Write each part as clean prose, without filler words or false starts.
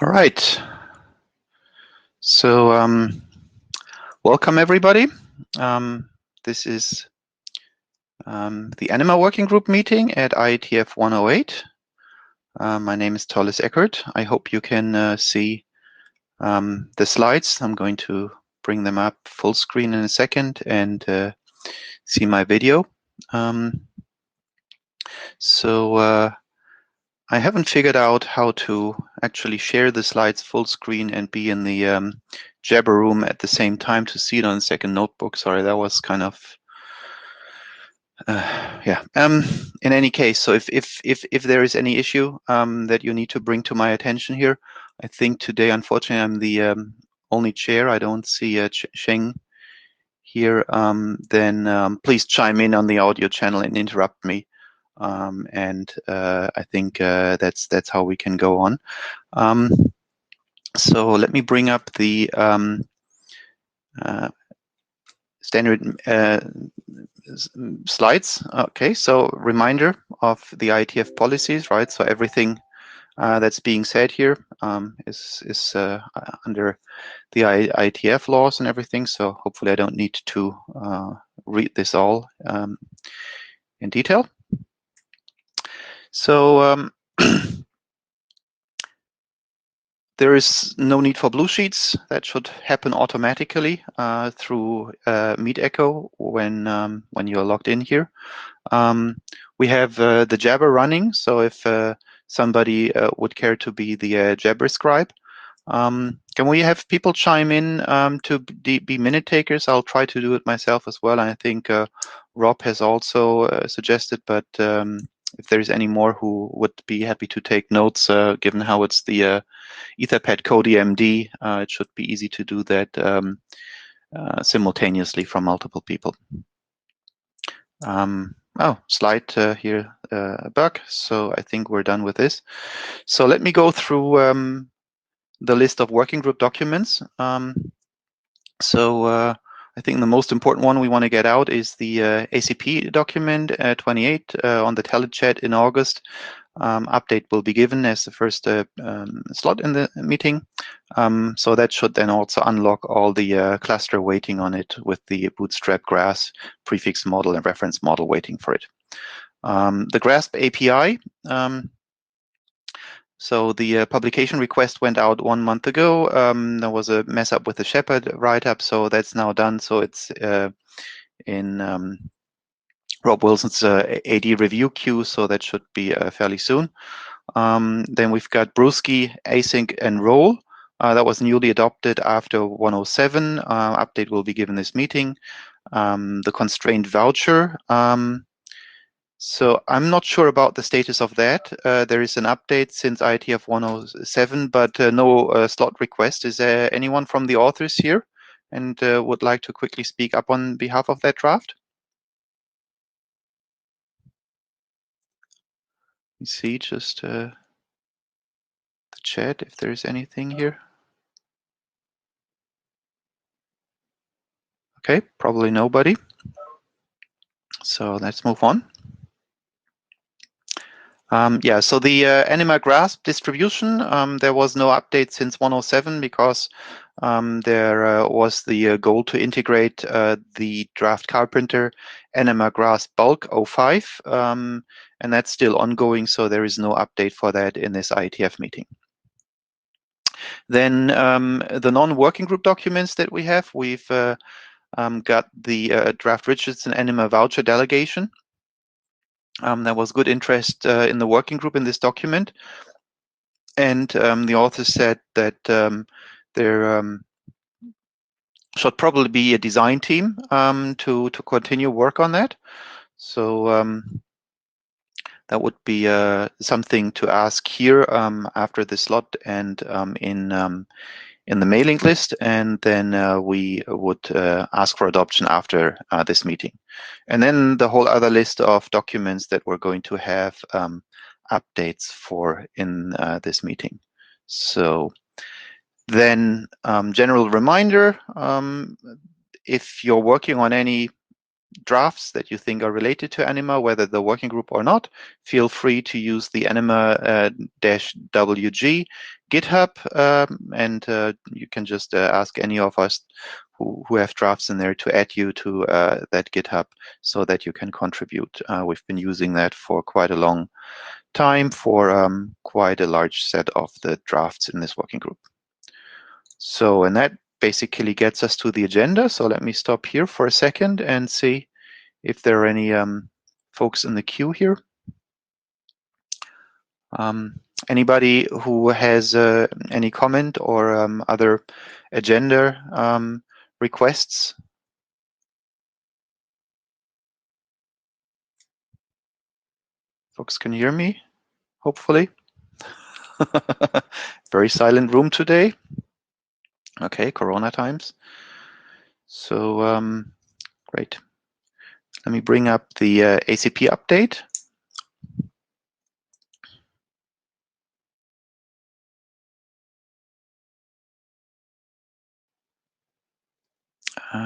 All right. So welcome everybody. This is the ANIMA working group meeting at IETF 108. My name is Tolles Eckert. I hope you can see the slides. I'm going to bring them up full screen in a second and see my video. I haven't figured out how to actually share the slides full screen and be in the Jabber room at the same time to see it on the second notebook. Sorry, that was kind of yeah. In any case, so if there is any issue that you need to bring to my attention here, I think today, unfortunately, I'm the only chair. I don't see Sheng here. Then please chime in on the audio channel and interrupt me. I think that's how we can go on. So let me bring up the standard slides. Okay, so reminder of the IETF policies, right? So everything that's being said here is under the IETF laws and everything. So hopefully I don't need to read this all in detail. So there is no need for blue sheets. That should happen automatically through Meet Echo when you are logged in here. We have the Jabber running, so if somebody would care to be the Jabber scribe, can we have people chime in to be minute takers? I'll try to do it myself as well. I think Rob has also suggested, but if there's any more who would be happy to take notes, given how it's the Etherpad code EMD, it should be easy to do that simultaneously from multiple people. Oh, slide here, a bug. So I think we're done with this. So let me go through the list of working group documents. I think the most important one we want to get out is the ACP document 28 on the telechat in August. Update will be given as the first slot in the meeting. So that should then also unlock all the cluster waiting on it with the Bootstrap Grasp prefix model and reference model waiting for it. The Grasp API. So the publication request went out 1 month ago. There was a mess up with the Shepherd write-up, so that's now done. So it's in Rob Wilson's AD review queue, so that should be fairly soon. Then we've got Brewski, Async, and Roll. That was newly adopted after 107. Update will be given this meeting. The constrained voucher. So I'm not sure about the status of that. There is an update since IETF 107, but no slot request. Is there anyone from the authors here and would like to quickly speak up on behalf of that draft? You see just the chat if there's anything here. Okay, probably nobody. So let's move on. Yeah, so the Anima Grasp distribution, there was no update since 107 because there was the goal to integrate the draft Carpenter Anima Grasp Bulk 05, and that's still ongoing, so there is no update for that in this IETF meeting. Then the non-working group documents that we have, we've got the draft Richardson Anima voucher delegation. There was good interest in the working group in this document, and the author said that there should probably be a design team to continue work on that. So that would be something to ask here after the slot and in the mailing list, and then we would ask for adoption after this meeting. And then the whole other list of documents that we're going to have updates for in this meeting. So then general reminder, if you're working on any drafts that you think are related to Anima, whether the working group or not, feel free to use the Anima-WG GitHub, and you can just ask any of us who have drafts in there to add you to that GitHub so that you can contribute. We've been using that for quite a long time for quite a large set of the drafts in this working group. So, and that basically gets us to the agenda. So let me stop here for a second and see if there are any folks in the queue here. Anybody who has any comment or other agenda requests? Folks can hear me, hopefully. Very silent room today. Okay, Corona times. So great. Let me bring up the ACP update.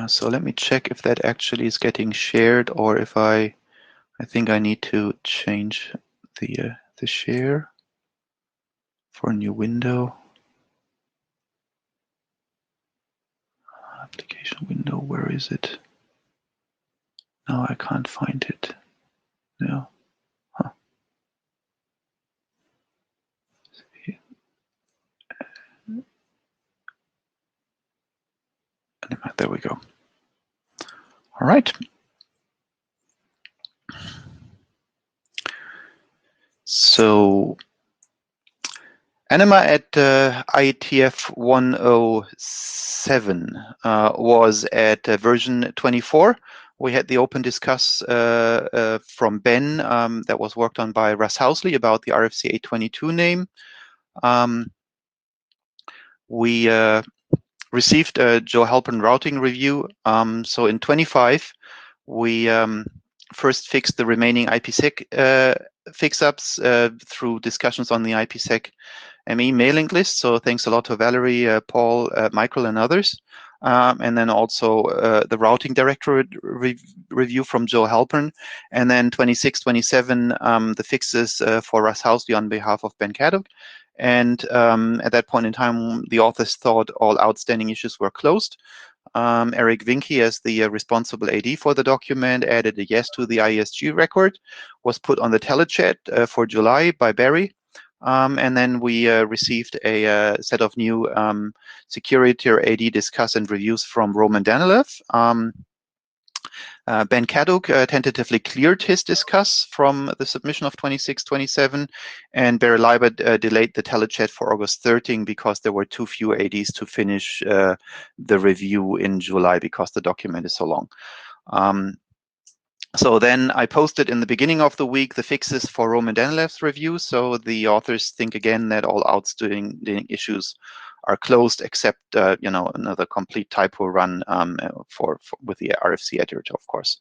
So let me check if that actually is getting shared, or if I think I need to change the share for a new window. Application window, where is it? No, I can't find it. No. Huh. There we go. All right. So Anima at IETF 107 was at version 24. We had the open discuss from Ben that was worked on by Russ Housley about the RFC 822 name. We received a Joe Halpern routing review. So in 25, we first fixed the remaining IPsec fix-ups through discussions on the IPsec ME mailing list. So thanks a lot to Valerie, Paul, Michael, and others. And then also the routing directory review from Joe Halpern. And then 26, 27, the fixes for Russ Housley on behalf of Ben Caddock. And at that point in time, the authors thought all outstanding issues were closed. Eric Winke, as the responsible AD for the document, added a yes to the IESG record, was put on the telechat for July by Barry. And then we received a set of new security or AD discuss and reviews from Roman Danilev. Ben Caddock tentatively cleared his discuss from the submission of 2627, and Barry Leibert delayed the telechat for August 13 because there were too few ADs to finish the review in July because the document is so long. So then I posted in the beginning of the week the fixes for Roman Danilev's review. So the authors think again that all outstanding issues are closed, except another complete typo run with the RFC editor, of course.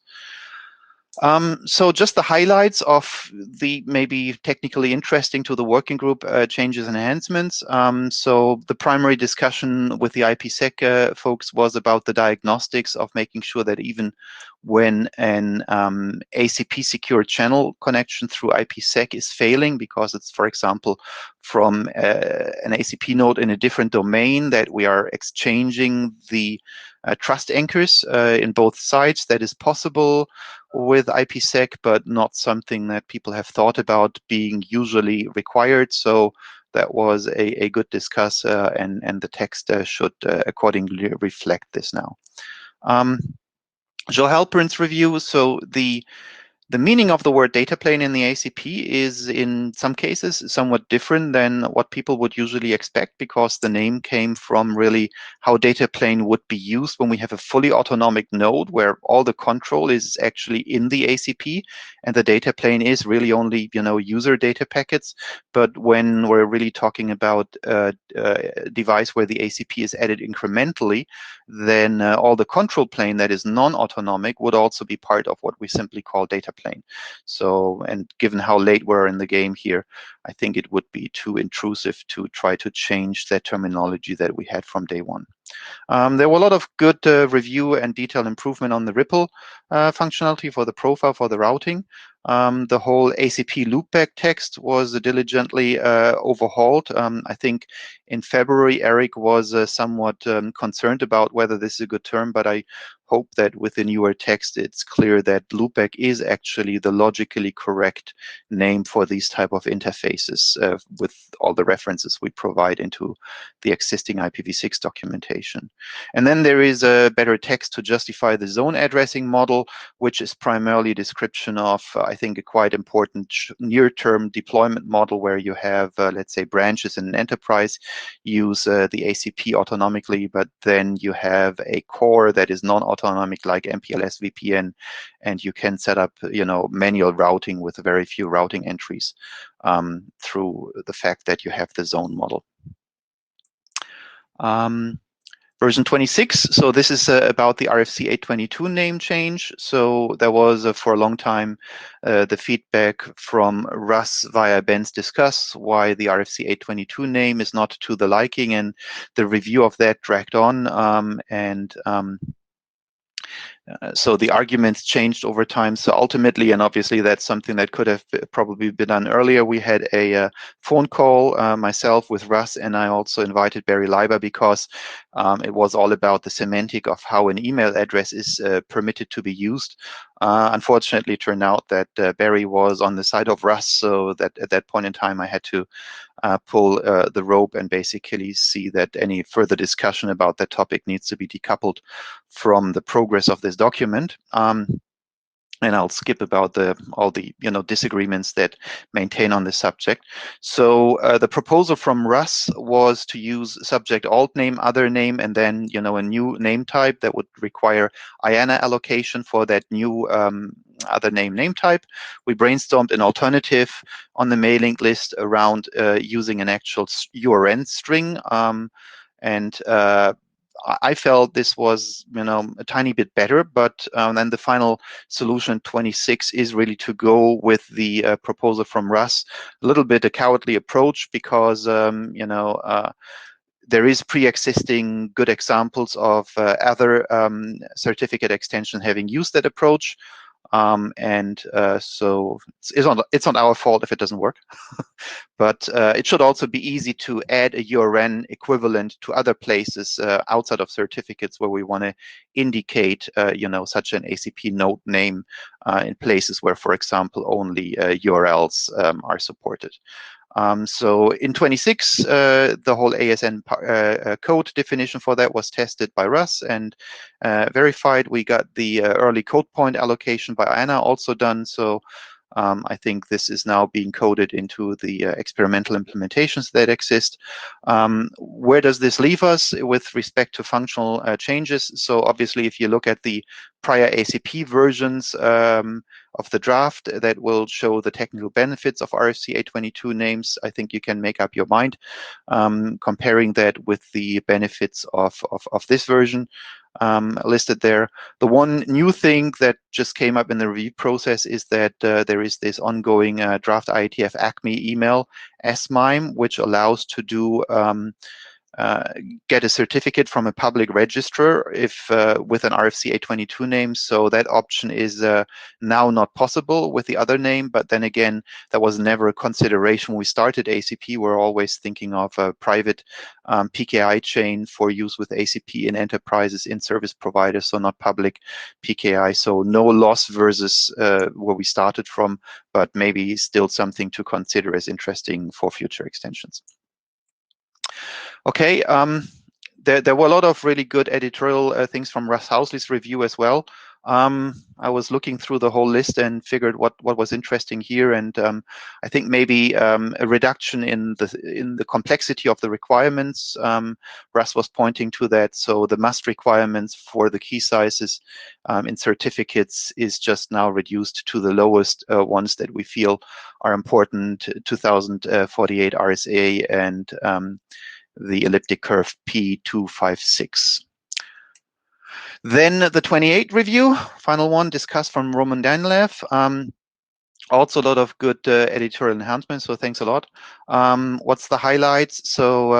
So just the highlights of the maybe technically interesting to the working group changes and enhancements. So the primary discussion with the IPsec folks was about the diagnostics of making sure that even when an ACP secure channel connection through IPsec is failing because it's, for example, from an ACP node in a different domain, that we are exchanging the trust anchors in both sides. That is possible with IPsec, but not something that people have thought about being usually required. So that was a good discuss, and the text should accordingly reflect this now. Joe Halpern's review. So the meaning of the word data plane in the ACP is in some cases somewhat different than what people would usually expect, because the name came from really how data plane would be used when we have a fully autonomic node where all the control is actually in the ACP and the data plane is really only user data packets. But when we're really talking about a device where the ACP is added incrementally, then all the control plane that is non-autonomic would also be part of what we simply call data plane. So, and given how late we're in the game here, I think it would be too intrusive to try to change that terminology that we had from day one. There were a lot of good review and detailed improvement on the RIPL functionality for the profile for the routing. The whole ACP loopback text was diligently overhauled. I think in February, Eric was somewhat concerned about whether this is a good term, but I hope that with the newer text, it's clear that loopback is actually the logically correct name for these type of interfaces with all the references we provide into the existing IPv6 documentation. And then there is a better text to justify the zone addressing model, which is primarily a description of, I think, a quite important near-term deployment model where you have, let's say, branches in an enterprise use the ACP autonomically, but then you have a core that is non-autonomic like MPLS VPN, and you can set up, manual routing with very few routing entries through the fact that you have the zone model. Version 26, so this is about the RFC 822 name change. So there was for a long time the feedback from Russ via Ben's Discuss why the RFC 822 name is not to the liking, and the review of that dragged on, so the arguments changed over time. So ultimately, and obviously that's something that could have probably been done earlier, we had a phone call, myself with Russ, and I also invited Barry Leiber because it was all about the semantic of how an email address is permitted to be used. Unfortunately, it turned out that Barry was on the side of Russ, so that at that point in time I had to pull the rope and basically see that any further discussion about that topic needs to be decoupled from the progress of this document. And I'll skip about all the disagreements that maintain on this subject. So the proposal from Russ was to use subject alt name, other name, and then a new name type that would require IANA allocation for that new other name type. We brainstormed an alternative on the mailing list around using an actual URN string, and I felt this was, a tiny bit better, but then the final solution 26 is really to go with the proposal from Russ. A little bit a cowardly approach because, there is pre-existing good examples of other certificate extension having used that approach. So it's not our fault if it doesn't work. But it should also be easy to add a URN equivalent to other places outside of certificates where we want to indicate, such an ACP node name in places where, for example, only URLs are supported. So in 26, the whole ASN code definition for that was tested by Russ and verified. We got the early code point allocation by IANA also done. So I think this is now being coded into the experimental implementations that exist. Where does this leave us with respect to functional changes? So obviously, if you look at the prior ACP versions of the draft that will show the technical benefits of RFC 822 names, I think you can make up your mind comparing that with the benefits of this version listed there. The one new thing that just came up in the review process is that there is this ongoing draft IETF ACME email SMIME, which allows to do get a certificate from a public registrar if with an RFC 822 name. So that option is now not possible with the other name, but then again, that was never a consideration when we started ACP. We're always thinking of a private PKI chain for use with ACP in enterprises, in service providers, so not public PKI. So no loss versus where we started from, but maybe still something to consider as interesting for future extensions. Okay, there were a lot of really good editorial things from Russ Housley's review as well. I was looking through the whole list and figured what was interesting here, and I think maybe a reduction in the complexity of the requirements. Russ was pointing to that, so the must requirements for the key sizes in certificates is just now reduced to the lowest ones that we feel are important: 2048 RSA and the elliptic curve P256. Then the 28 review, final one, discussed from Roman Danilev. Also a lot of good editorial enhancements, so thanks a lot. What's the highlights? So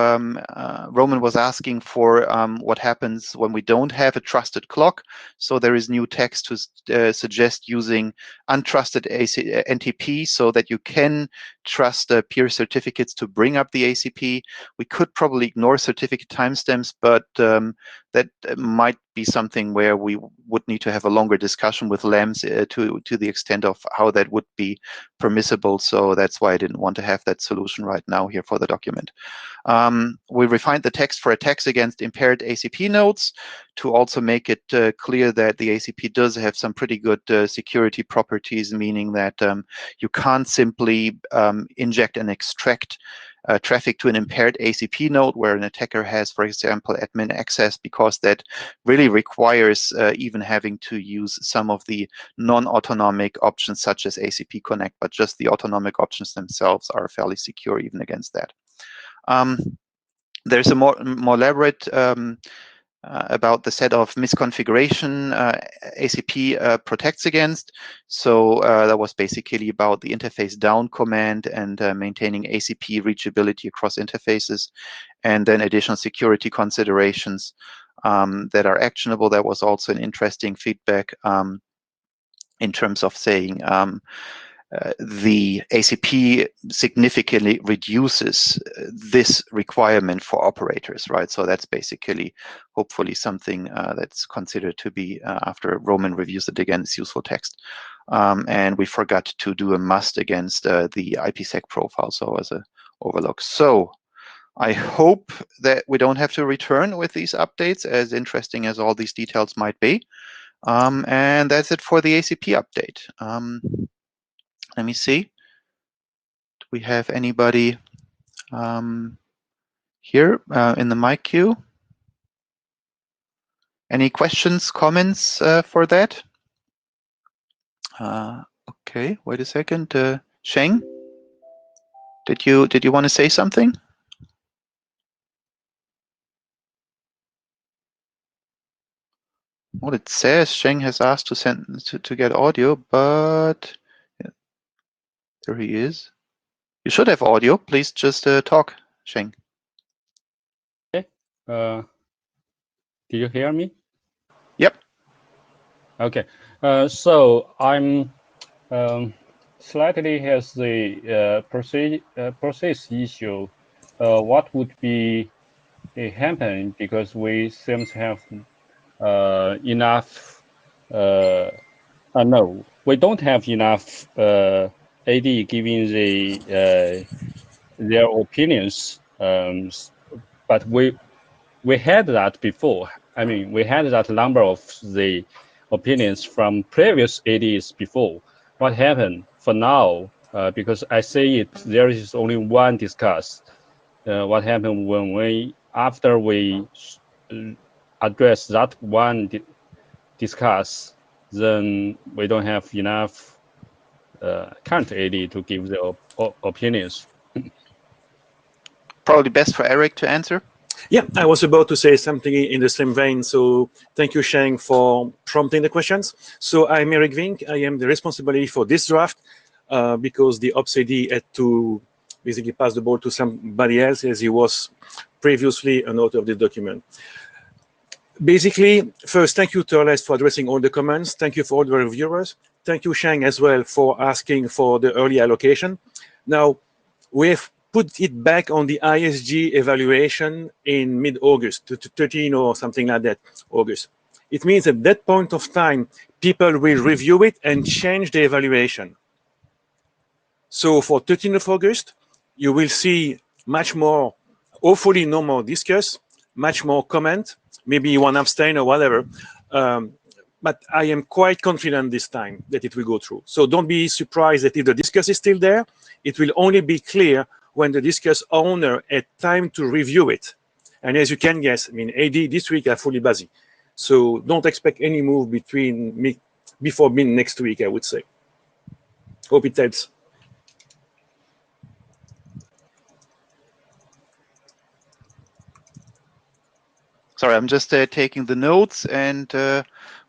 Roman was asking for what happens when we don't have a trusted clock. So there is new text to suggest using untrusted NTP so that you can trust peer certificates to bring up the ACP. We could probably ignore certificate timestamps, but that might be something where we would need to have a longer discussion with LAMS to the extent of how that would be permissible. So that's why I didn't want to have that solution right now here for the document. We refined the text for attacks against impaired ACP nodes to also make it clear that the ACP does have some pretty good security properties, meaning that you can't simply inject and extract traffic to an impaired ACP node where an attacker has, for example, admin access, because that really requires even having to use some of the non-autonomic options such as ACP Connect, but just the autonomic options themselves are fairly secure even against that. There's a more elaborate about the set of misconfiguration ACP protects against. So that was basically about the interface down command and maintaining ACP reachability across interfaces, and then additional security considerations that are actionable. That was also an interesting feedback in terms of saying the ACP significantly reduces this requirement for operators, right? So that's basically, hopefully, something that's considered to be, after Roman reviews it again, it's useful text. And we forgot to do a must against the IPsec profile, so as a overlook. So I hope that we don't have to return with these updates, as interesting as all these details might be. And that's it for the ACP update. Let me see. Do we have anybody here in the mic queue? Any questions, comments for that? Okay, wait a second. Sheng, did you want to say something? Well, it says Sheng has asked to get audio, but yeah, there he is. You should have audio. Please just talk, Sheng. Okay. Do you hear me? Yep. Okay. So I'm slightly has the process issue. What would be happen, because we seem to have enough. No, we don't have enough AD giving their opinions. But we had that before. I mean, we had that number of the opinions from previous ADs before. What happened for now? Because I say it, there is only one discuss. What happened when after we address that one discuss, then we don't have enough current AD to give the opinions. Probably best for Eric to answer. Yeah, I was about to say something in the same vein. So thank you, Sheng, for prompting the questions. So I'm Eric Vink. I am the responsibility for this draft because the Ops AD had to basically pass the ball to somebody else, as he was previously an author of this document. Basically, first, thank you, Turles, for addressing all the comments. Thank you for all the reviewers. Thank you, Sheng, as well, for asking for the early allocation. Now, we have put it back on the ISG evaluation in mid-August, to 13 or something like that, August. It means at that point of time, people will review it and change the evaluation. So for 13th of August, you will see much more, hopefully no more discuss, much more comment, maybe one abstain or whatever. But I am quite confident this time that it will go through. So don't be surprised that if the discuss is still there, it will only be clear when the discuss owner had time to review it. And as you can guess, I mean, AD this week are fully busy. So don't expect any move before mid next week, I would say. Hope it helps. Sorry, I'm just taking the notes and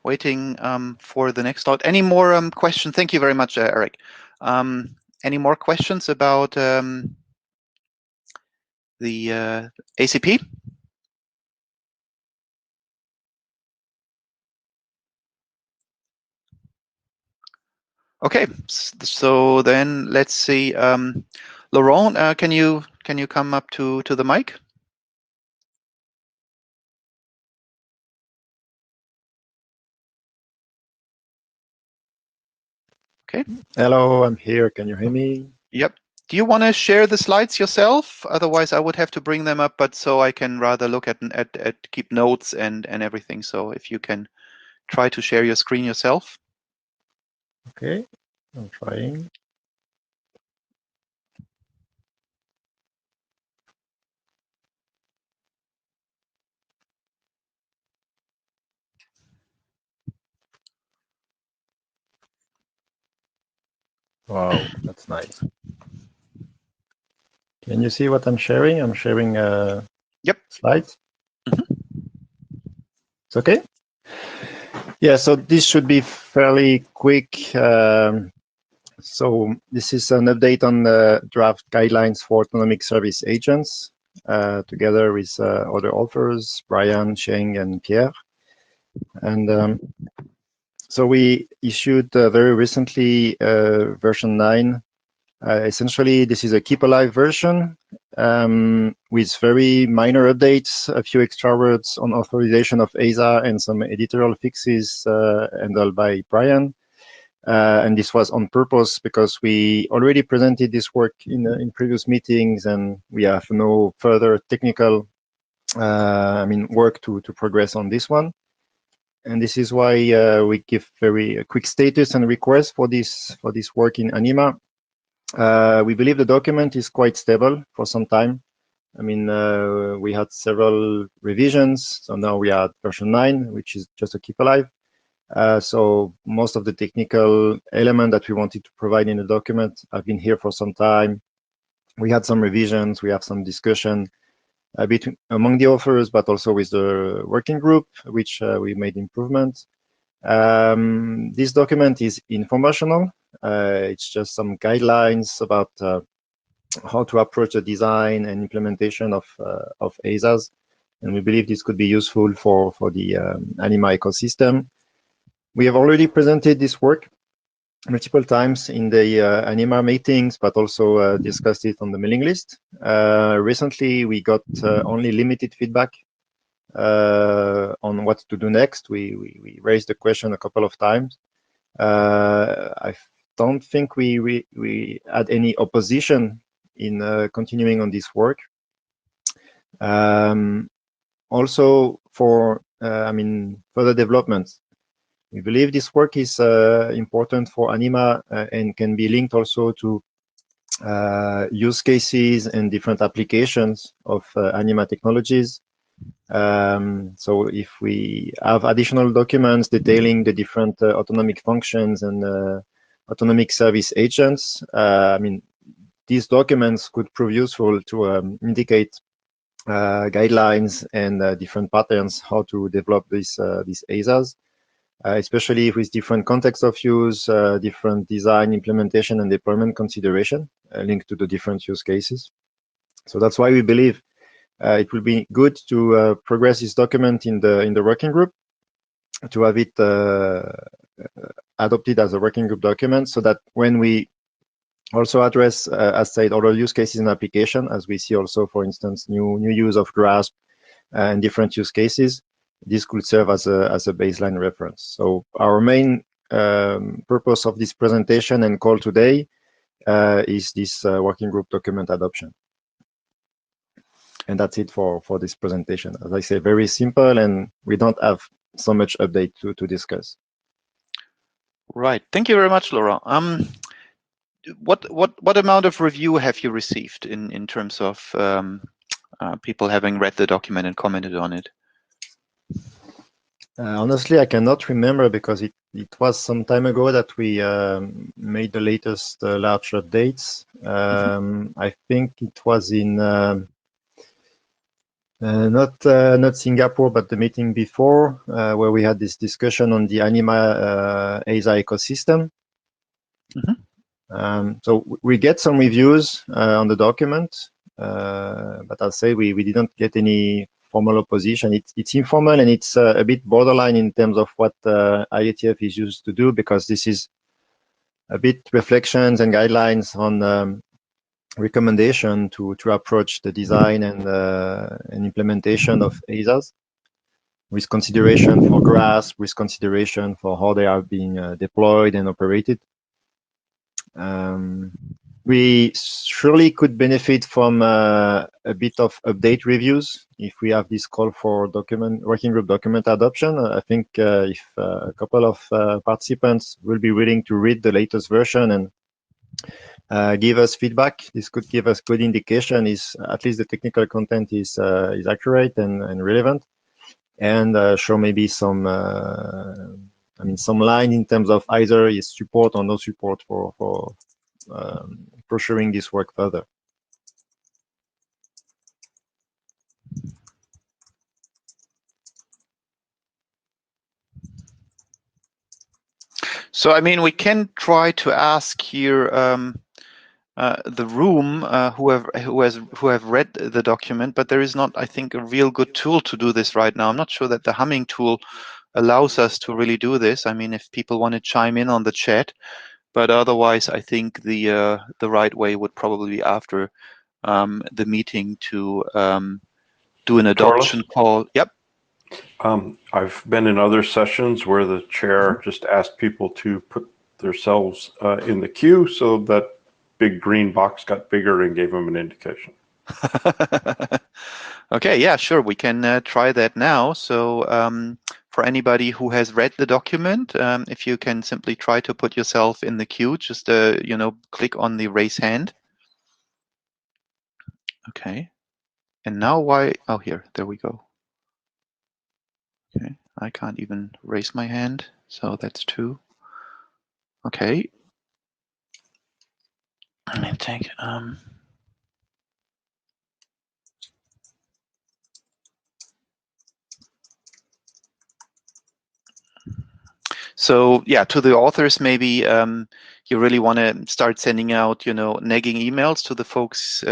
waiting for the next thought. Any more questions? Thank you very much, Eric. Any more questions about the ACP? Okay, so then let's see. Laurent, can you come up to the mic? Okay. Hello, I'm here. Can you hear me? Yep. Do you want to share the slides yourself? Otherwise, I would have to bring them up, but so I can rather look at keep notes and everything. So if you can try to share your screen yourself. Okay, I'm trying. Wow, that's nice. Can you see what I'm sharing? I'm sharing Yep. Slides. It's okay? Yeah, so this should be fairly quick. So this is an update on the draft guidelines for autonomic service agents, together with other authors, Brian, Sheng, and Pierre. And so we issued very recently version 9. Essentially, this is a keep alive version with very minor updates, a few extra words on authorization of ASA, and some editorial fixes handled by Brian. And this was on purpose because we already presented this work in previous meetings, and we have no further technical work to progress on this one. And this is why we give very quick status and request for this work in ANIMA. We believe the document is quite stable for some time. I mean, we had several revisions, so now we are at version 9, which is just a keep alive. So most of the technical element that we wanted to provide in the document have been here for some time. We had some revisions, we have some discussion among the authors, but also with the working group, which we made improvements. This document is informational. It's just some guidelines about how to approach the design and implementation of ASAs, and we believe this could be useful for the ANIMA ecosystem. We have already presented this work multiple times in the ANIMA meetings, but also discussed it on the mailing list. Recently, we got only limited feedback on what to do next. We raised the question a couple of times. I don't think we had any opposition in continuing on this work. Also, for further developments, we believe this work is important for ANIMA and can be linked also to use cases and different applications of ANIMA technologies. So if we have additional documents detailing the different autonomic functions and autonomic service agents, these documents could prove useful to indicate guidelines and different patterns how to develop these ASAs. Especially with different contexts of use, different design, implementation, and deployment consideration linked to the different use cases. So that's why we believe it will be good to progress this document in the working group, to have it adopted as a working group document, so that when we also address, as said, other use cases and application, as we see also, for instance, new use of GRASP and different use cases, this could serve as a baseline reference. So our main purpose of this presentation and call today is this working group document adoption. And that's it for this presentation. As I say, very simple, and we don't have so much update to discuss. Right. Thank you very much, Laura. What amount of review have you received in terms of people having read the document and commented on it? Honestly, I cannot remember because it was some time ago that we made the latest large updates. I think it was in not Singapore, but the meeting before, where we had this discussion on the ANIMA ASA ecosystem. So we get some reviews on the document, but I'll say we didn't get any formal opposition. It's informal and it's a bit borderline in terms of what IETF is used to do, because this is a bit reflections and guidelines on recommendation to approach the design and implementation of ASAs, with consideration for grasp, with consideration for how they are being deployed and operated. We surely could benefit from a bit of update reviews if we have this call for working group document adoption. I think if a couple of participants will be willing to read the latest version and give us feedback, this could give us good indication is at least the technical content is accurate and relevant, and show maybe some some line in terms of either is support or no support for pursuing this work further. So, I mean, we can try to ask here the room who have read the document, but there is not, I think, a real good tool to do this right now. I'm not sure that the humming tool allows us to really do this. I mean, if people want to chime in on the chat, but otherwise, I think the right way would probably be after the meeting to do an adoption call. Yep. I've been in other sessions where the chair just asked people to put themselves in the queue, so that big green box got bigger and gave them an indication. Okay, yeah, sure. We can try that now. So for anybody who has read the document, if you can simply try to put yourself in the queue, just click on the raise hand. Okay. And now why? Oh, here, there we go. Okay, I can't even raise my hand, so that's 2. Okay. Let me take So yeah, to the authors, maybe you really want to start sending out, nagging emails to the folks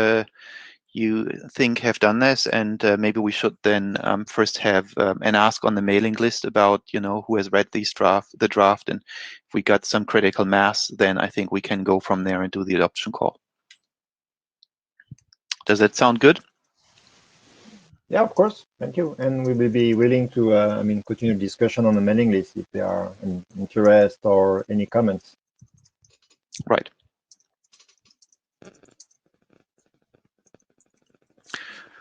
you think have done this, and maybe we should then first have an ask on the mailing list about, who has read the draft, and if we got some critical mass, then I think we can go from there and do the adoption call. Does that sound good? Yeah, of course. Thank you. And we will be willing to, continue discussion on the mailing list if there are any interest or any comments. Right.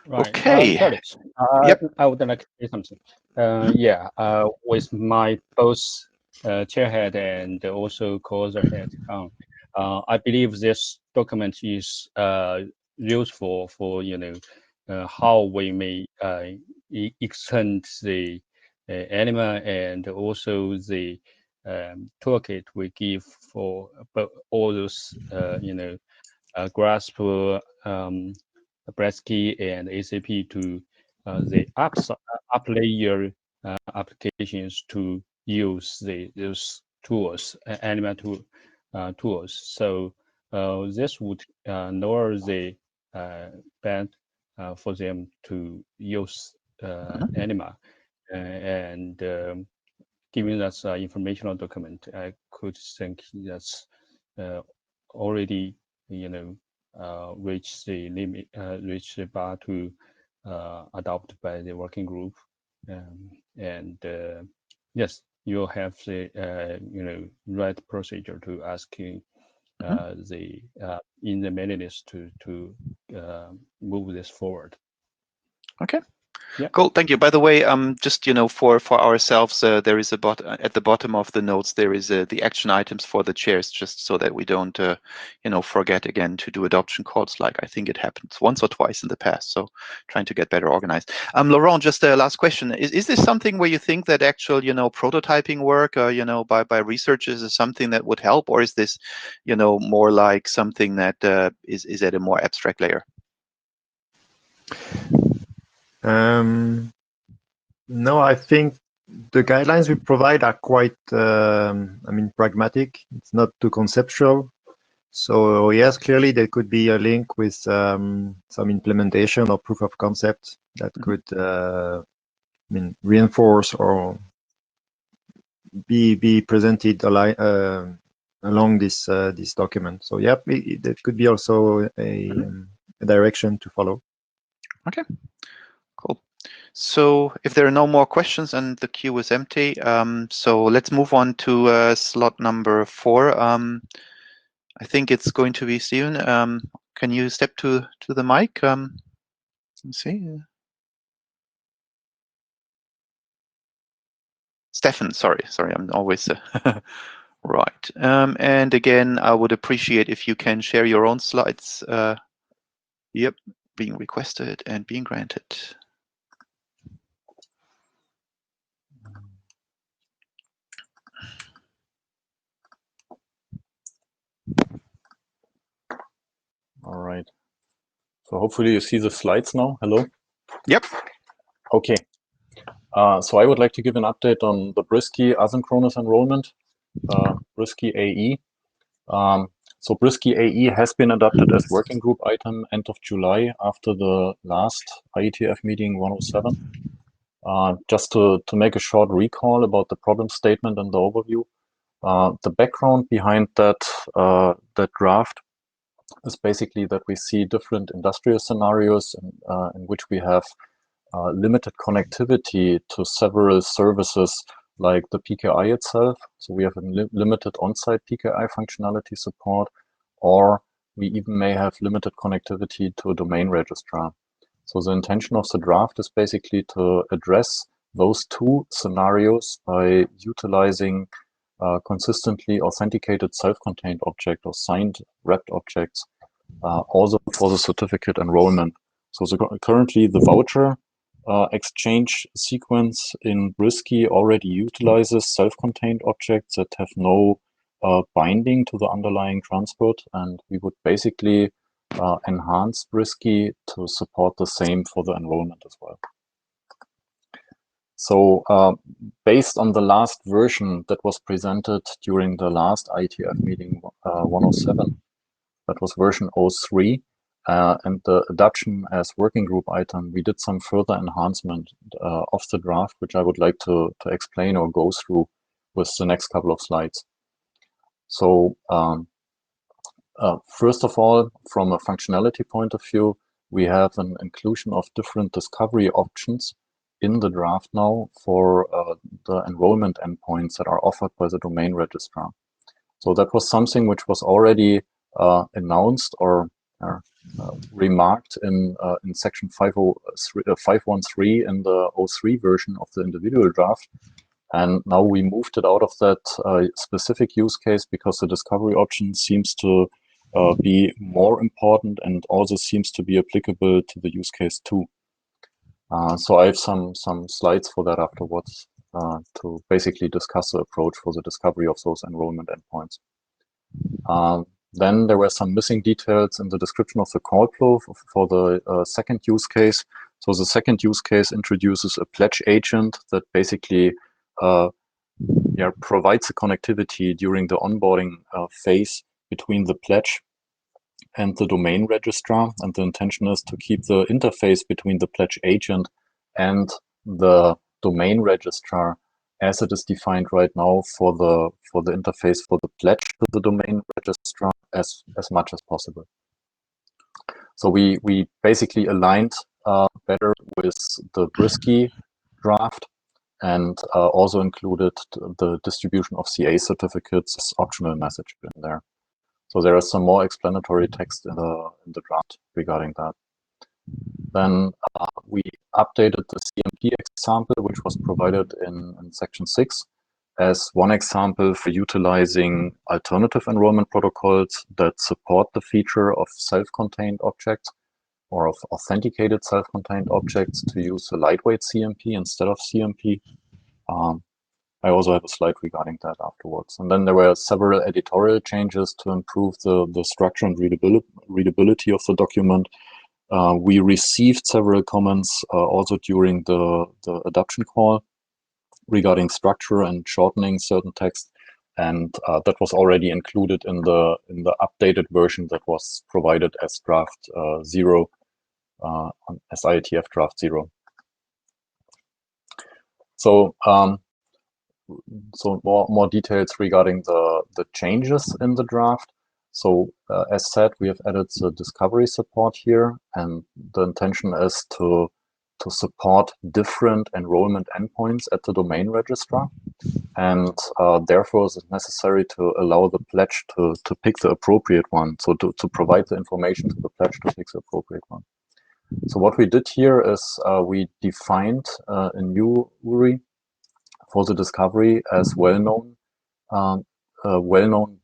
Right. Okay. Felix, Yep. I would like to say something. With my both chairhead and also co-author head, I believe this document is useful for how we may extend the ANIMA and also the toolkit we give for all those grasp, Bretsky and ACP to the up layer applications to use those tools, ANIMA tools. So this would lower the band for them to use ANIMA, and giving us an informational document, I could think that's already reach the limit, reach the bar to adopt by the working group, and yes, you'll have the right procedure to asking the in the mailing list to move this forward. Okay. Yeah. Cool. Thank you. By the way, just for ourselves, there is at the bottom of the notes there is the action items for the chairs, just so that we don't forget again to do adoption calls. Like I think it happened once or twice in the past. So trying to get better organized. Laurent, just a last question: is this something where you think that actual prototyping work by researchers is something that would help, or is this more like something that is at a more abstract layer? No, I think the guidelines we provide are quite, pragmatic. It's not too conceptual. So yes, clearly there could be a link with some implementation or proof of concept that could reinforce or be presented along this this document. So yeah, that could be also a direction to follow. Okay, cool. So if there are no more questions and the queue is empty, so let's move on to slot number 4. I think it's going to be Steven. Can you step to the mic? Let's see. Stefan, sorry, I'm always right. And again, I would appreciate if you can share your own slides. Yep, being requested and being granted. All right. So hopefully you see the slides now. Hello? Yep. Okay. So I would like to give an update on the Brisky asynchronous enrollment, Brisky AE. So Brisky AE has been adopted as working group item end of July after the last IETF meeting 107. Just to make a short recall about the problem statement and the overview, the background behind that, that draft is basically that we see different industrial scenarios in which we have limited connectivity to several services like the PKI itself. So we have a limited on-site PKI functionality support, or we even may have limited connectivity to a domain registrar. So the intention of the draft is basically to address those two scenarios by utilizing consistently authenticated self-contained object or signed wrapped objects also for the certificate enrollment. So currently the voucher exchange sequence in Brisky already utilizes self-contained objects that have no binding to the underlying transport, and we would basically enhance Brisky to support the same for the enrollment as well. So based on the last version that was presented during the last IETF meeting 107, that was version 03, and the adoption as working group item, we did some further enhancement of the draft, which I would like to explain or go through with the next couple of slides. So first of all, from a functionality point of view, we have an inclusion of different discovery options in the draft now for the enrollment endpoints that are offered by the domain registrar. So that was something which was already announced or remarked in section 513 in the 03 version of the individual draft. And now we moved it out of that specific use case because the discovery option seems to be more important and also seems to be applicable to the use case too. So I have some slides for that afterwards to basically discuss the approach for the discovery of those enrollment endpoints. Then there were some missing details in the description of the call flow for the second use case. So the second use case introduces a pledge agent that basically provides the connectivity during the onboarding phase between the pledge and the domain registrar. And the intention is to keep the interface between the pledge agent and the domain registrar as it is defined right now for the interface for the pledge to the domain registrar as much as possible. So we basically aligned better with the Brisky draft and also included the distribution of CA certificates as optional message in there. So there is some more explanatory text in the draft regarding that. Then we updated the CMP example, which was provided in section 6, as one example for utilizing alternative enrollment protocols that support the feature of self-contained objects or of authenticated self-contained objects to use a lightweight CMP instead of CMP. I also have a slide regarding that afterwards. And then there were several editorial changes to improve the structure and readability of the document. We received several comments also during the adoption call regarding structure and shortening certain text. and that was already included in the updated version that was provided as draft 0, as IETF draft 0. So so more details regarding the changes in the draft. So as said, we have added the discovery support here, and the intention is to support different enrollment endpoints at the domain registrar, and therefore it is necessary to allow the pledge to pick the appropriate one, so to provide the information to the pledge to pick the appropriate one. So what we did here is we defined a new URI for the discovery as well-known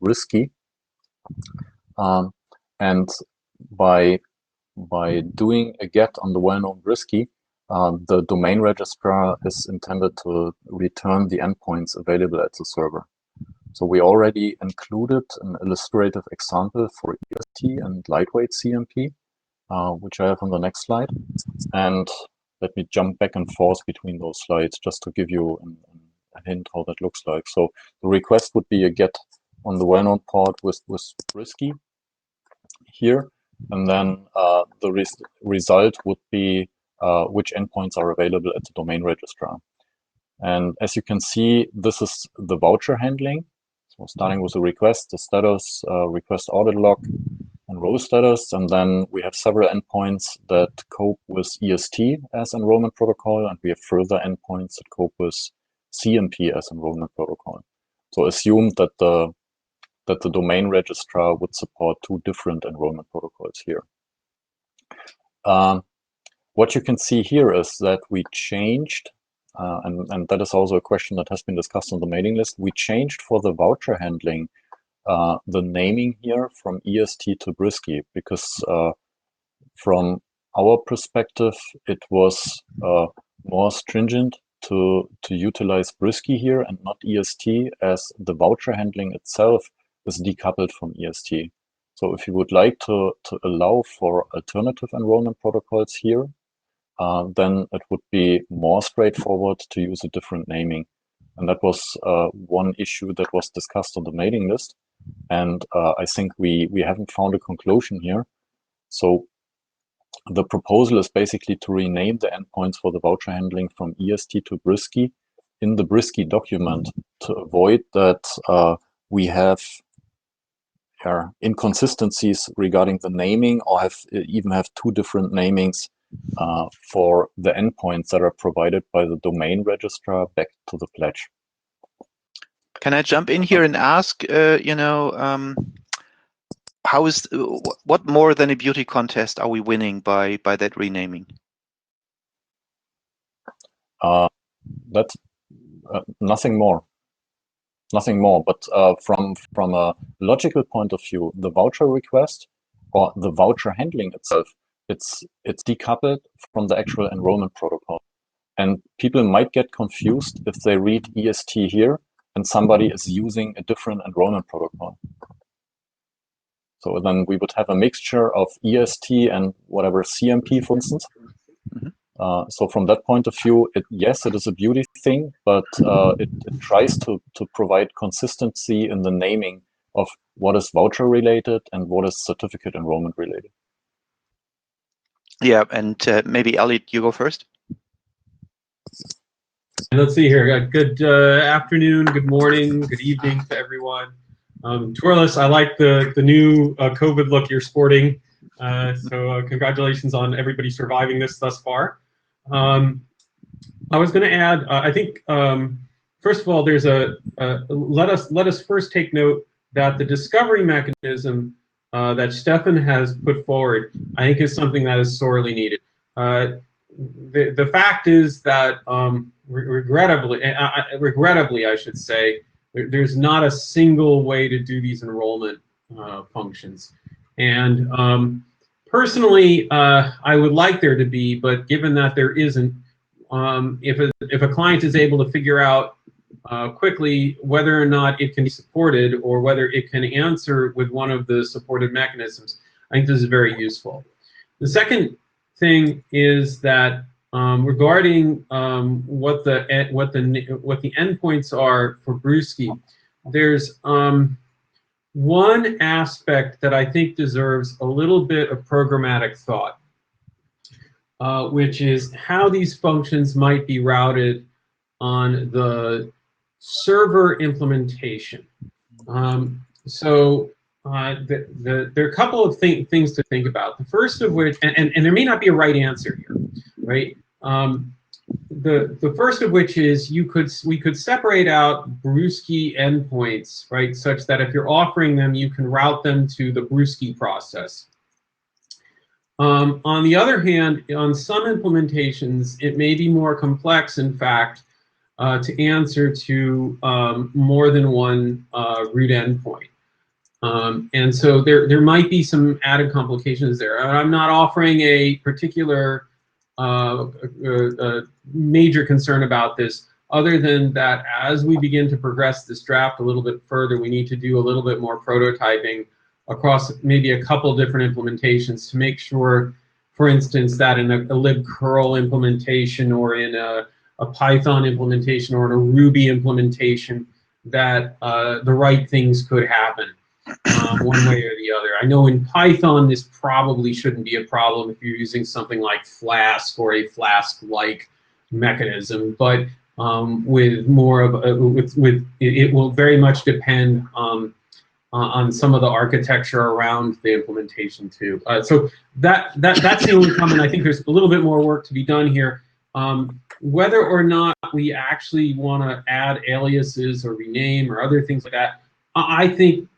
risky, and by doing a get on the well-known risky, the domain registrar is intended to return the endpoints available at the server. So we already included an illustrative example for EST and lightweight CMP, which I have on the next slide. And let me jump back and forth between those slides just to give you a hint how that looks like. So the request would be a get on the well-known port with risky here, and then the result would be which endpoints are available at the domain registrar. And as you can see, this is the voucher handling. So starting with the request, the status, request audit log, and row status, and then we have several endpoints that cope with EST as enrollment protocol, and we have further endpoints that cope with CMP as enrollment protocol. So assume that the domain registrar would support 2 different enrollment protocols here. What you can see here is that we changed, and that is also a question that has been discussed on the mailing list, we changed for the voucher handling the naming here from EST to Brisky, because from our perspective, it was more stringent to utilize Brisky here and not EST, as the voucher handling itself is decoupled from EST. So if you would like to allow for alternative enrollment protocols here, then it would be more straightforward to use a different naming. And that was one issue that was discussed on the mailing list. And I think we haven't found a conclusion here. So the proposal is basically to rename the endpoints for the voucher handling from EST to Brisky in the Brisky document to avoid that we have inconsistencies regarding the naming, or even have 2 different namings for the endpoints that are provided by the domain registrar back to the pledge. Can I jump in here and ask, how is, what more than a beauty contest are we winning by that renaming? That's nothing more. Nothing more, but from a logical point of view, the voucher request or the voucher handling itself, it's decoupled from the actual enrollment protocol. And people might get confused if they read EST here and somebody is using a different enrollment protocol. So then we would have a mixture of EST and whatever CMP, for instance. So from that point of view, yes, it is a beauty thing, but it tries to provide consistency in the naming of what is voucher related and what is certificate enrollment related. Yeah, and maybe Elliot, you go first. Let's see here. Good afternoon, good morning, good evening to everyone. Twirless, I like the new COVID look you're sporting. So congratulations on everybody surviving this thus far. I was going to add, I think, first of all, there's let us first take note that the discovery mechanism that Stefan has put forward, I think, is something that is sorely needed. The fact is that, regrettably, I should say, there's not a single way to do these enrollment functions. And personally, I would like there to be, but given that there isn't, if a client is able to figure out quickly whether or not it can be supported or whether it can answer with one of the supported mechanisms, I think this is very useful. The second thing is that regarding what the endpoints are for Brewski, there's one aspect that I think deserves a little bit of programmatic thought, which is how these functions might be routed on the server implementation. There are a couple of things to think about. The first of which, and there may not be a right answer here, right? The first of which is we could separate out Brewski endpoints, right, such that if you're offering them, you can route them to the Brewski process. On the other hand, on some implementations, it may be more complex, in fact, to answer to more than one root endpoint. And so there might be some added complications there. I'm not offering a particular major concern about this, other than that as we begin to progress this draft a little bit further, we need to do a little bit more prototyping across maybe a couple different implementations to make sure, for instance, that in a libcurl implementation or in a Python implementation or in a Ruby implementation, that the right things could happen one way or the other. I know in Python this probably shouldn't be a problem if you're using something like Flask or a Flask-like mechanism, but with more of it will very much depend on some of the architecture around the implementation too. So that's the only comment. I think there's a little bit more work to be done here. Whether or not we actually want to add aliases or rename or other things like that, I think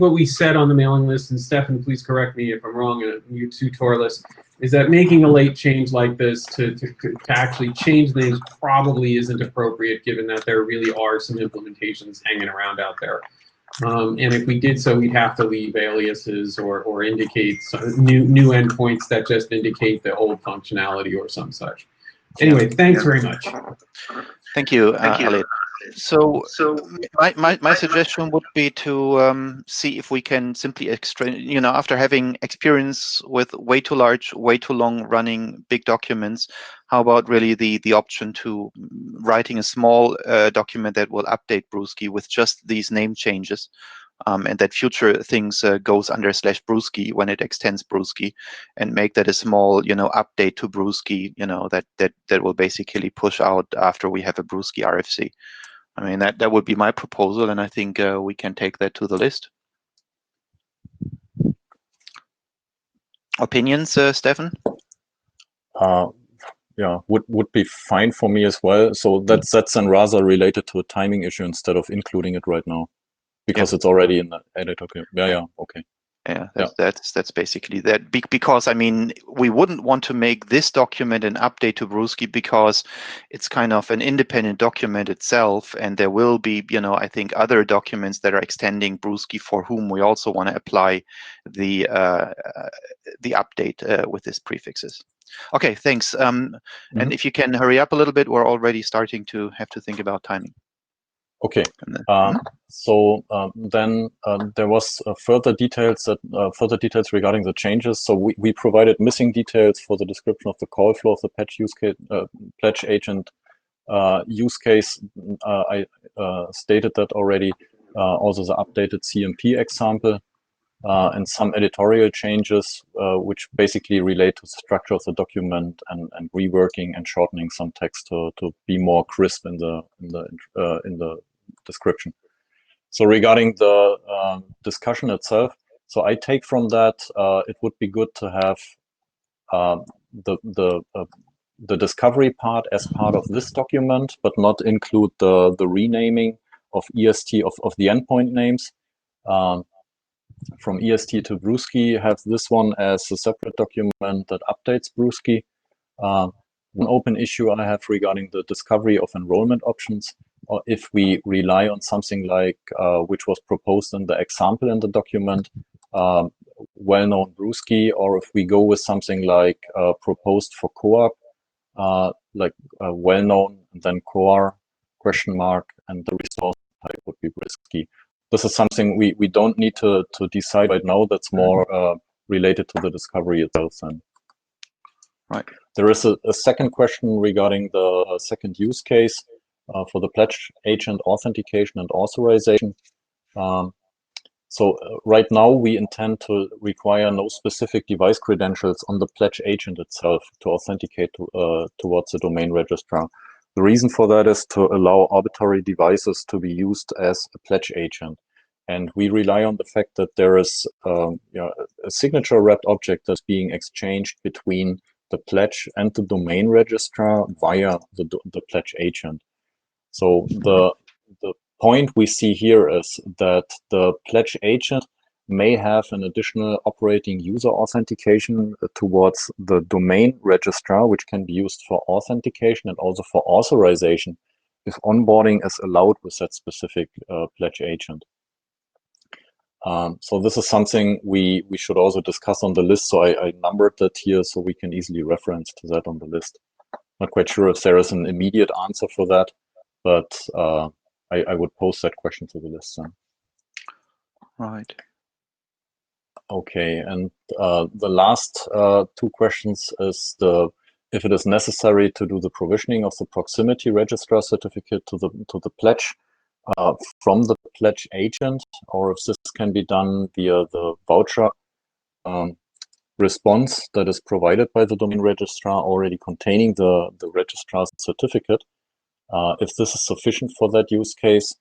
what we said on the mailing list, and Stefan, please correct me if I'm wrong, and you too, Torlis, is that making a late change like this to actually change names probably isn't appropriate, given that there really are some implementations hanging around out there. And if we did so, we'd have to leave aliases or indicate some new endpoints that just indicate the old functionality or some such. Anyway, thanks very much. Thank you, Elliot. So my suggestion would be to see if we can simply extract, after having experience with way too large, way too long running big documents, how about really the option to writing a small document that will update Brewski with just these name changes, and that future things goes under /Brewski when it extends Brewski, and make that a small update to Brewski, that will basically push out after we have a Brewski RFC. I mean, that would be my proposal, and I think we can take that to the list. Opinions, Stefan? Yeah, would be fine for me as well. So that's then rather related to a timing issue instead of including it right now, because it's already in the editor. Yeah, okay. Yeah, that's basically that. Because I mean, we wouldn't want to make this document an update to Brewski because it's kind of an independent document itself, and there will be, I think, other documents that are extending Brewski for whom we also want to apply the update with these prefixes. Okay, thanks. And if you can hurry up a little bit, we're already starting to have to think about timing. Okay. So then there was further details regarding the changes. So we provided missing details for the description of the call flow of the pledge agent use case. I stated that already. Also the updated CMP example and some editorial changes, which basically relate to the structure of the document and reworking and shortening some text to be more crisp in the description. So regarding the discussion itself, so I take from that it would be good to have the discovery part as part of this document, but not include the renaming of EST of the endpoint names. From EST to Brewski, have this one as a separate document that updates Brewski. One open issue I have regarding the discovery of enrollment options, or if we rely on something like which was proposed in the example in the document, well-known Brewski, or if we go with something like proposed for co-op, like well-known and then core question mark, and the resource type would be Brewski. This is something we don't need to decide right now. That's more related to the discovery itself then. Right. There is a second question regarding the second use case. for the pledge agent authentication and authorization. So right now we intend to require no specific device credentials on the pledge agent itself to authenticate towards the domain registrar. The reason for that is to allow arbitrary devices to be used as a pledge agent. And we rely on the fact that there is a signature wrapped object that's being exchanged between the pledge and the domain registrar via the pledge agent. So the point we see here is that the pledge agent may have an additional operating user authentication towards the domain registrar, which can be used for authentication and also for authorization if onboarding is allowed with that specific pledge agent. So this is something we should also discuss on the list. So I numbered that here so we can easily reference to that on the list. Not quite sure if there is an immediate answer for that, but I would post that question to the list then. Right. Okay, and the last two questions is if it is necessary to do the provisioning of the proximity registrar certificate to the pledge from the pledge agent, or if this can be done via the voucher response that is provided by the domain registrar already containing the registrar's certificate. If this is sufficient for that use case.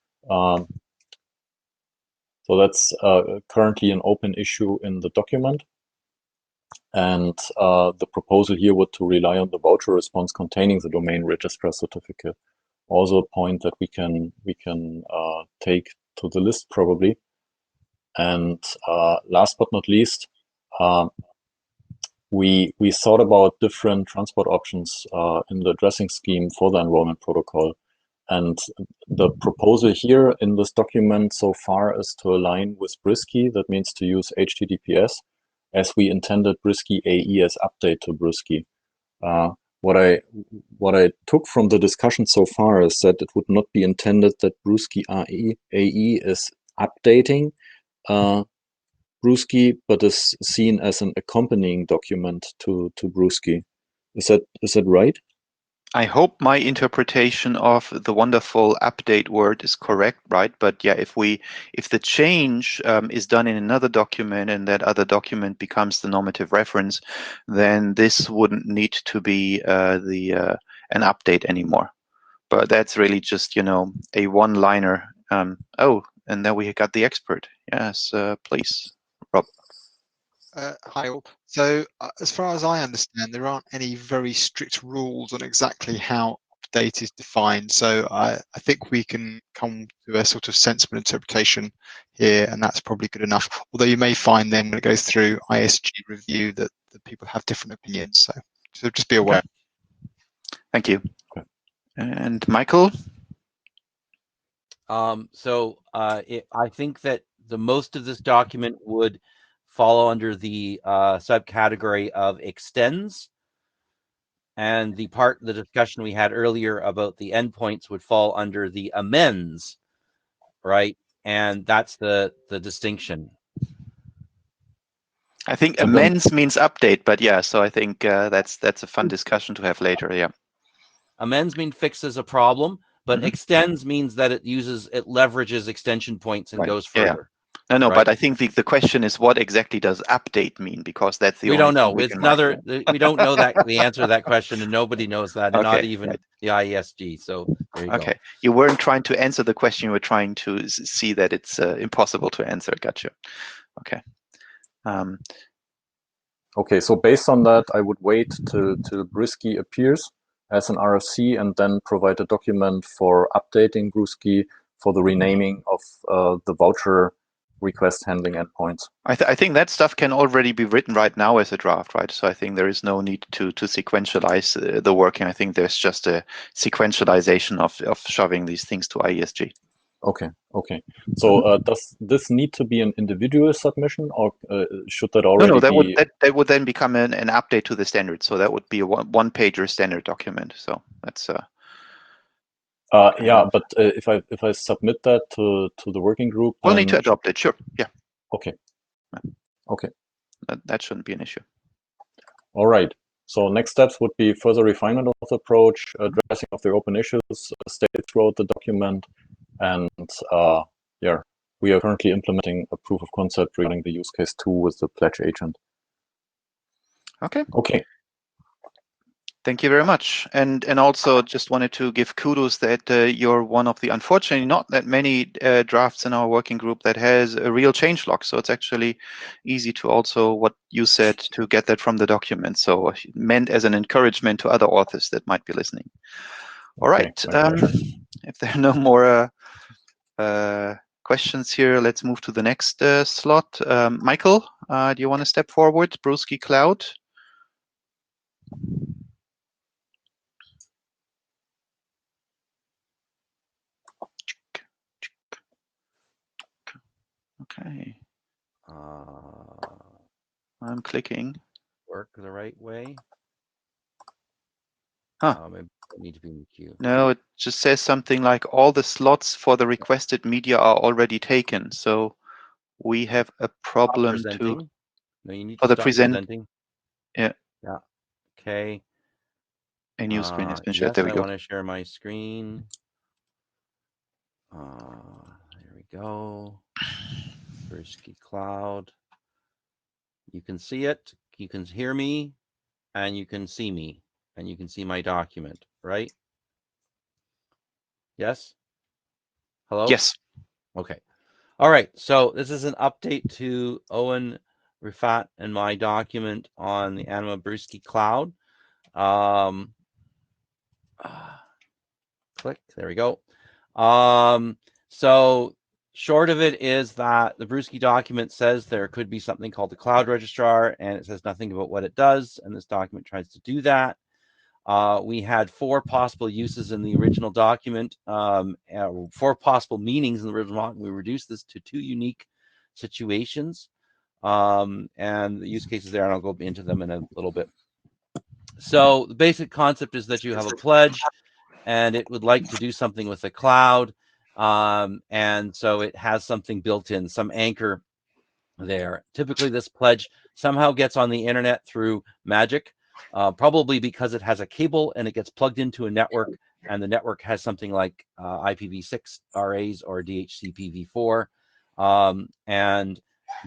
So that's currently an open issue in the document. And the proposal here would to rely on the voucher response containing the domain registrar certificate. Also a point that we can take to the list probably. And last but not least, we thought about different transport options in the addressing scheme for the enrollment protocol. And the proposal here in this document so far is to align with Brisky. That means to use HTTPS, as we intended Brisky AE as update to Brisky. What I took from the discussion so far is that it would not be intended that Brisky AE is updating Brisky, but is seen as an accompanying document to Brisky. Is that right? I hope my interpretation of the wonderful update word is correct, right? But yeah, if the change is done in another document and that other document becomes the normative reference, then this wouldn't need to be an update anymore. But that's really just, a one-liner. Oh, and then we got the expert. Yes, please, Rob. Hi all. So as far as I understand, there aren't any very strict rules on exactly how update is defined. So I think we can come to a sort of sensible interpretation here, and that's probably good enough. Although you may find then when it goes through ISG review that people have different opinions. So just be aware. Okay. Thank you. Okay. And Michael? I think that the most of this document would fall under the subcategory of extends, and the discussion we had earlier about the endpoints would fall under the amends, right? And that's the distinction. I think amends means update, but yeah, so I think that's a fun discussion to have later. Yeah. Amends mean fixes a problem, but extends means that it leverages extension points and goes further. Yeah. No, right? But I think the question is, what exactly does update mean? Because that's the we only don't know. We don't know the answer to that question, and nobody knows that, and not even the IESG. So there you go. You weren't trying to answer the question; you were trying to see that it's impossible to answer. Gotcha. Okay. Okay. So based on that, I would wait till Brisky appears as an RFC, and then provide a document for updating Brisky for the renaming of the voucher request handling endpoints. I think that stuff can already be written right now as a draft, right? So I think there is no need to sequentialize the working. I think there's just a sequentialization of shoving these things to IESG. Okay. So does this need to be an individual submission, or should that already be? That would then become an update to the standard. So that would be a one-pager standard document. So that's yeah, but if I submit that to the working group, we'll need to adopt it. Sure. Yeah. Okay. Okay. That shouldn't be an issue. All right. So next steps would be further refinement of the approach, addressing of the open issues stated throughout the document, and yeah, we are currently implementing a proof of concept regarding the use case 2 with the pledge agent. Okay. Okay. Thank you very much. And also just wanted to give kudos that you're one of the, unfortunately, not that many drafts in our working group that has a real changelog. So it's actually easy to also, what you said, to get that from the document. So meant as an encouragement to other authors that might be listening. All right. If there are no more questions here, let's move to the next slot. Michael, do you want to step forward? Brusky Cloud. Okay. I'm clicking. Work the right way. Huh. Maybe I need to be in the queue. No, it just says something like all the slots for the requested media are already taken. So we have a problem to. No, you need for to the stop presenting. Yeah. Yeah. Okay. A new screen has been shared. Yes, There we I go. want to share my screen. There we go. Brusky Cloud. You can see it. You can hear me, and you can see me, and you can see my document, right? Yes? Hello? Yes. Okay. All right. So this is an update to Owen, Rifat, and my document on the Anima Brusky Cloud. Click. There we go. So short of it is that the Brusky document says there could be something called the cloud registrar, and it says nothing about what it does, and this document tries to do that. We had 4 possible uses in the original document, 4 possible meanings in the original document. We reduced this to 2 unique situations, and the use cases there, and I'll go into them in a little bit. So the basic concept is that you have a pledge, and it would like to do something with the cloud, and so it has something built in, some anchor there. Typically, this pledge somehow gets on the internet through magic. Probably because it has a cable and it gets plugged into a network, and the network has something like IPv6 RAs or DHCP v4,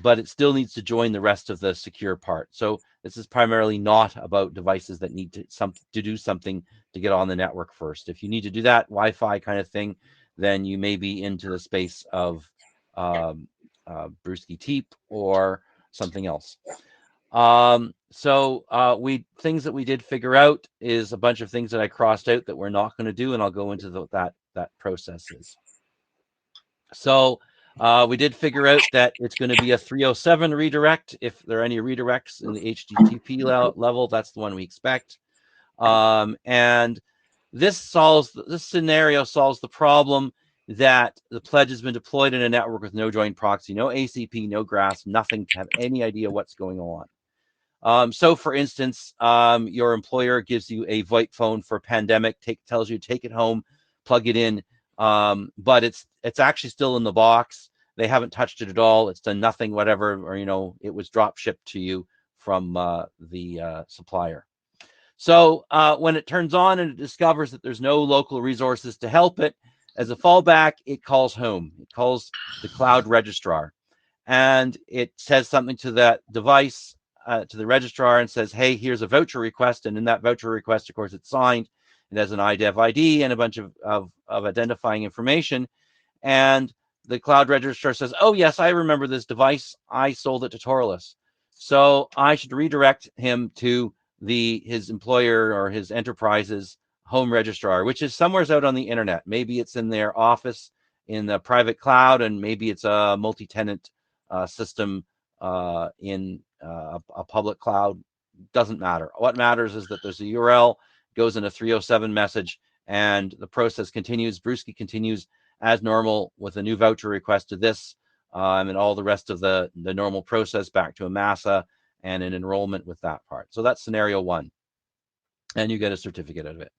but it still needs to join the rest of the secure part. So this is primarily not about devices that need to do something to get on the network first. If you need to do that Wi-Fi kind of thing, then you may be into the space of Brusky Teep or something else. Things that we did figure out is a bunch of things that I crossed out that we're not going to do, and I'll go into that processes. So we did figure out that it's going to be a 307 redirect. If there are any redirects in the HTTP level, that's the one we expect. And this scenario solves the problem that the pledge has been deployed in a network with no joint proxy, no ACP, no GRASP, nothing to have any idea what's going on. So for instance, your employer gives you a VoIP phone for pandemic, tells you take it home, plug it in, but it's actually still in the box. They haven't touched it at all. It's done nothing, whatever, or it was drop shipped to you from the supplier. So when it turns on and it discovers that there's no local resources to help it, as a fallback, it calls home. It calls the cloud registrar, and it says something to that device, to the registrar, and says, hey, here's a voucher request. And in that voucher request, of course, it's signed. It has an IDEV ID and a bunch of identifying information. And the cloud registrar says, oh, yes, I remember this device. I sold it to Torless. So I should redirect him to his employer or his enterprise's home registrar, which is somewhere out on the internet. Maybe it's in their office in the private cloud, and maybe it's a multi-tenant system in a public cloud. Doesn't matter. What matters is that there's a URL, goes in a 307 message, and the process continues. Brusky continues as normal with a new voucher request to this, and all the rest of the normal process back to a MASA and an enrollment with that part. So that's scenario 1, and you get a certificate out of it.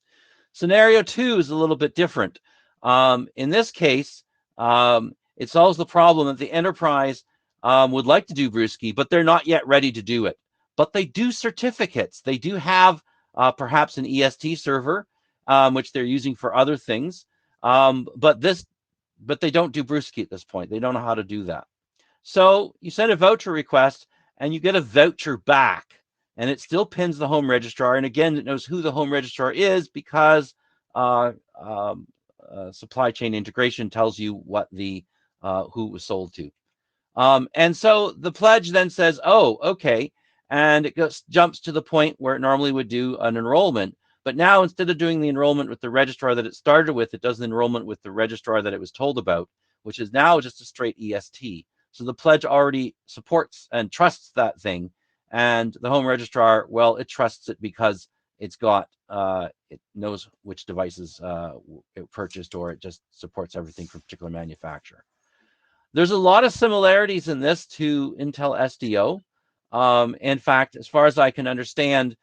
Scenario 2 is a little bit different. In this case, it solves the problem that the enterprise would like to do Brusky, but they're not yet ready to do it. but they do certificates. They do have perhaps an EST server, which they're using for other things. But they don't do Brewski at this point. They don't know how to do that. So you send a voucher request and you get a voucher back, and it still pins the home registrar. And again, it knows who the home registrar is because supply chain integration tells you what the who it was sold to. And so the pledge then says, oh, okay. And it jumps to the point where it normally would do an enrollment. But now instead of doing the enrollment with the registrar that it started with, it does the enrollment with the registrar that it was told about, which is now just a straight EST. So the pledge already supports and trusts that thing. And the home registrar, well, it trusts it because it's got, it knows which devices it purchased, or it just supports everything from a particular manufacturer. There's a lot of similarities in this to Intel SDO. In fact, as far as I can understand,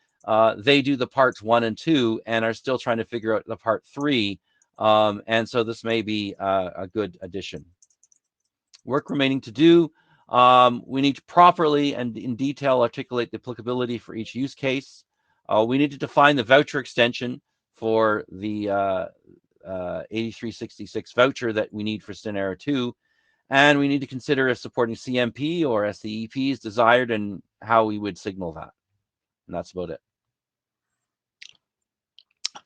they do the parts 1 and 2 and are still trying to figure out the part 3. And so this may be a good addition. Work remaining to do. We need to properly and in detail articulate the applicability for each use case. We need to define the voucher extension for the 8366 voucher that we need for scenario 2. And we need to consider if supporting CMP or SCEP is desired and how we would signal that. And that's about it.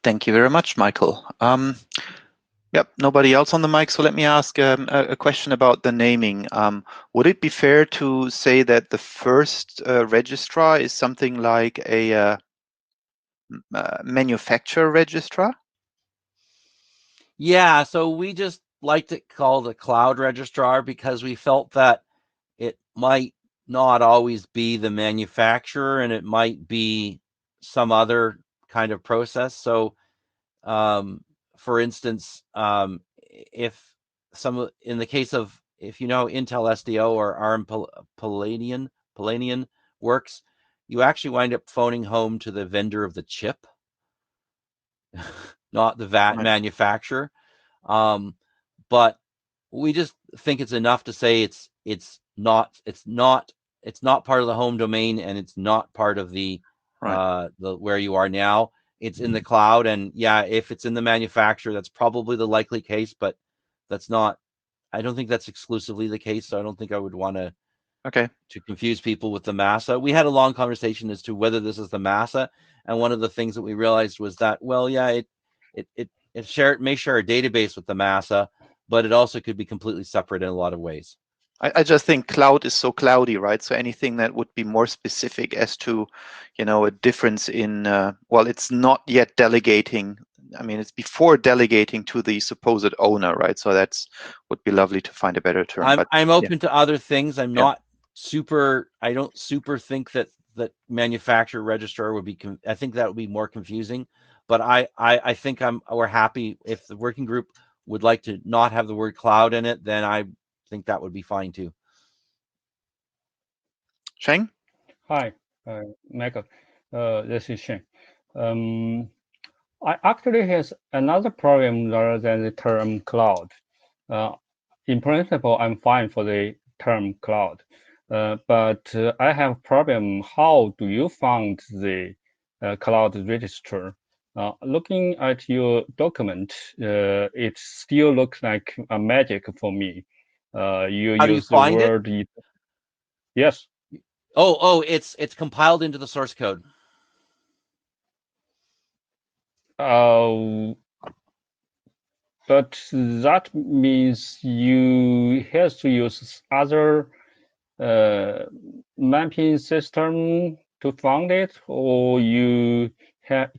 Thank you very much, Michael. Yep, nobody else on the mic, so let me ask a question about the naming. Would it be fair to say that the first registrar is something like a manufacturer registrar? Yeah, so we just liked it called a cloud registrar because we felt that it might not always be the manufacturer and it might be some other kind of process. So for instance, if in the case of, if you know Intel SDO or ARM Palladian works, you actually wind up phoning home to the vendor of the chip, not the VAT manufacturer. But we just think it's enough to say it's not part of the home domain, and it's not part of the where you are now. It's in the cloud, and yeah, if it's in the manufacturer, that's probably the likely case, but that's not. I don't think that's exclusively the case, so I don't think I would want to confuse people with the MASA. We had a long conversation as to whether this is the MASA, and one of the things that we realized was that, well, yeah, it may share a database with the MASA, but it also could be completely separate in a lot of ways. I just think cloud is so cloudy, right? So anything that would be more specific as to, a difference in, well, it's not yet delegating. I mean, it's before delegating to the supposed owner, right? So would be lovely to find a better term. I'm open to other things. I'm not super. I don't super think that manufacturer registrar would be. I think that would be more confusing. But I think we're happy if the working group would like to not have the word cloud in it, then I think that would be fine too. Sheng? Hi, Michael. This is Sheng. I actually has another problem rather than the term cloud. In principle, I'm fine for the term cloud, but I have a problem. How do you find the cloud register? Looking at your document, it still looks like a magic for me. You How use do you find the word. Yes. Oh, it's compiled into the source code. But that means you have to use other mapping system to find it, or you can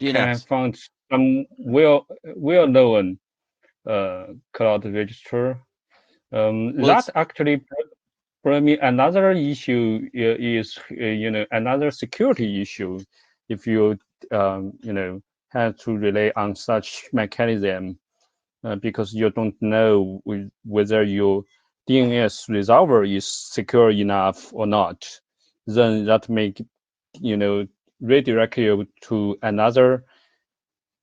find some well-known cloud register. That actually brought me another issue is another security issue. If you have to rely on such mechanism, because you don't know whether your DNS resolver is secure enough or not, then that may redirect you to another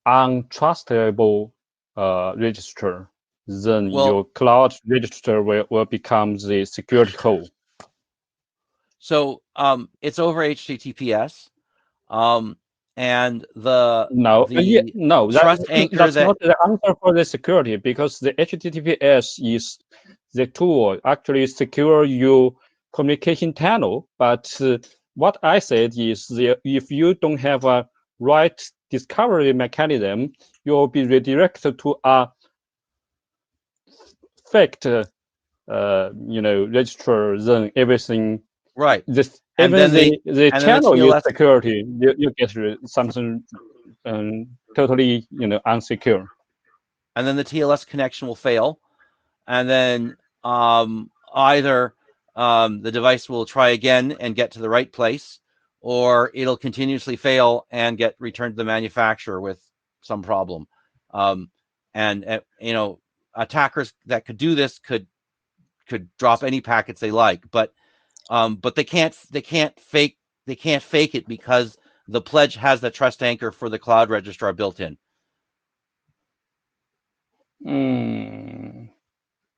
untrustable register. Then your cloud register will become the security hole. So it's over HTTPS, and the No, no, trust anchor that's that not the answer for the security, because the HTTPS is the tool actually secure your communication channel. But what I said is if you don't have a right discovery mechanism, you'll be redirected to a faked register, then everything. right. This And even then the and then the channel is TLS security. You get something totally unsecure. and then the TLS connection will fail, and then either the device will try again and get to the right place, or it'll continuously fail and get returned to the manufacturer with some problem. And attackers that could do this could drop any packets they like, but they can't fake it, because the pledge has the trust anchor for the cloud registrar built in.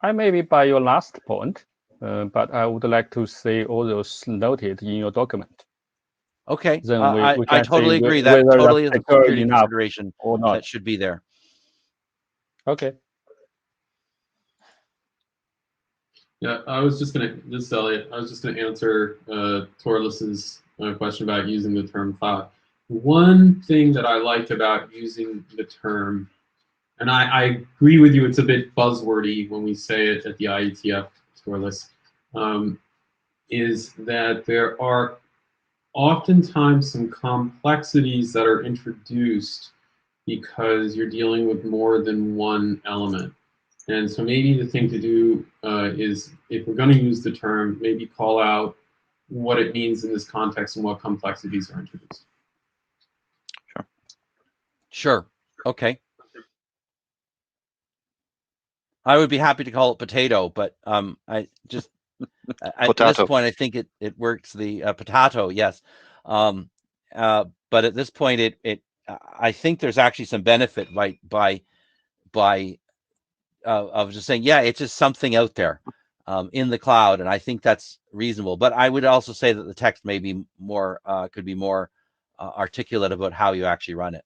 I may be by your last point, but I would like to see all those noted in your document. Okay, Then we I can totally see agree. That whether totally is that's a secure security enough consideration or not. that should be there. Okay. Yeah, I was just gonna, this is Elliot, I was just gonna answer Torlis's question about using the term cloud. One thing that I liked about using the term, and I agree with you, it's a bit buzzwordy when we say it at the IETF, Torlis, is that there are oftentimes some complexities that are introduced because you're dealing with more than one element. And so maybe the thing to do is, if we're going to use the term, maybe call out what it means in this context and what complexities are introduced. Sure. Okay. I would be happy to call it potato, but I just at this point I think it works. The potato, yes. But at this point, I think there's actually some benefit by of just saying, yeah, it's just something out there in the cloud, and I think that's reasonable. But I would also say that the text may be more could be more articulate about how you actually run it.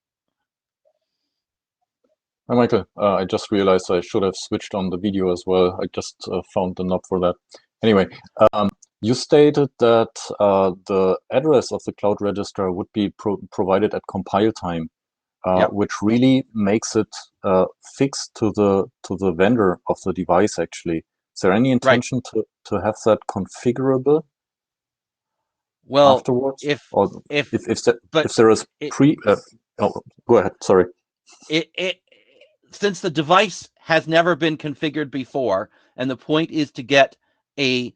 Hi, Michael. I just realized I should have switched on the video as well. I just found the knob for that. Anyway, you stated that the address of the cloud registrar would be provided at compile time, which really makes it fixed to the vendor of the device. Actually, is there any intention to have that configurable? Well, afterwards, if there is oh, go ahead. Sorry. Since the device has never been configured before, and the point is to get an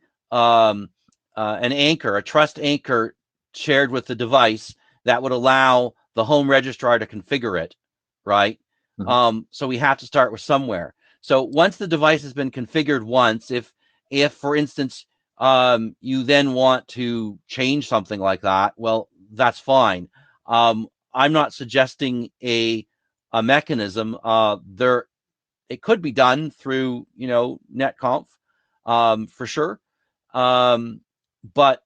anchor, a trust anchor shared with the device that would allow the home registrar to configure it, right? Mm-hmm. So we have to start with somewhere. So once the device has been configured once, if for instance, you then want to change something like that, well, that's fine. I'm not suggesting a mechanism. It could be done through netconf for sure, but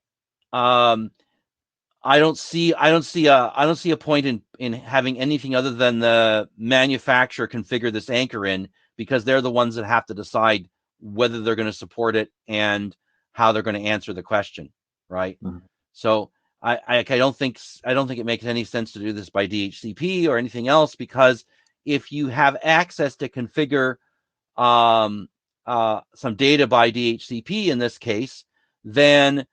I don't see a point in having anything other than the manufacturer configure this anchor in, because they're the ones that have to decide whether they're going to support it and how they're going to answer the question, right? Mm-hmm. So I don't think it makes any sense to do this by DHCP or anything else, because if you have access to configure some data by DHCP in this case, then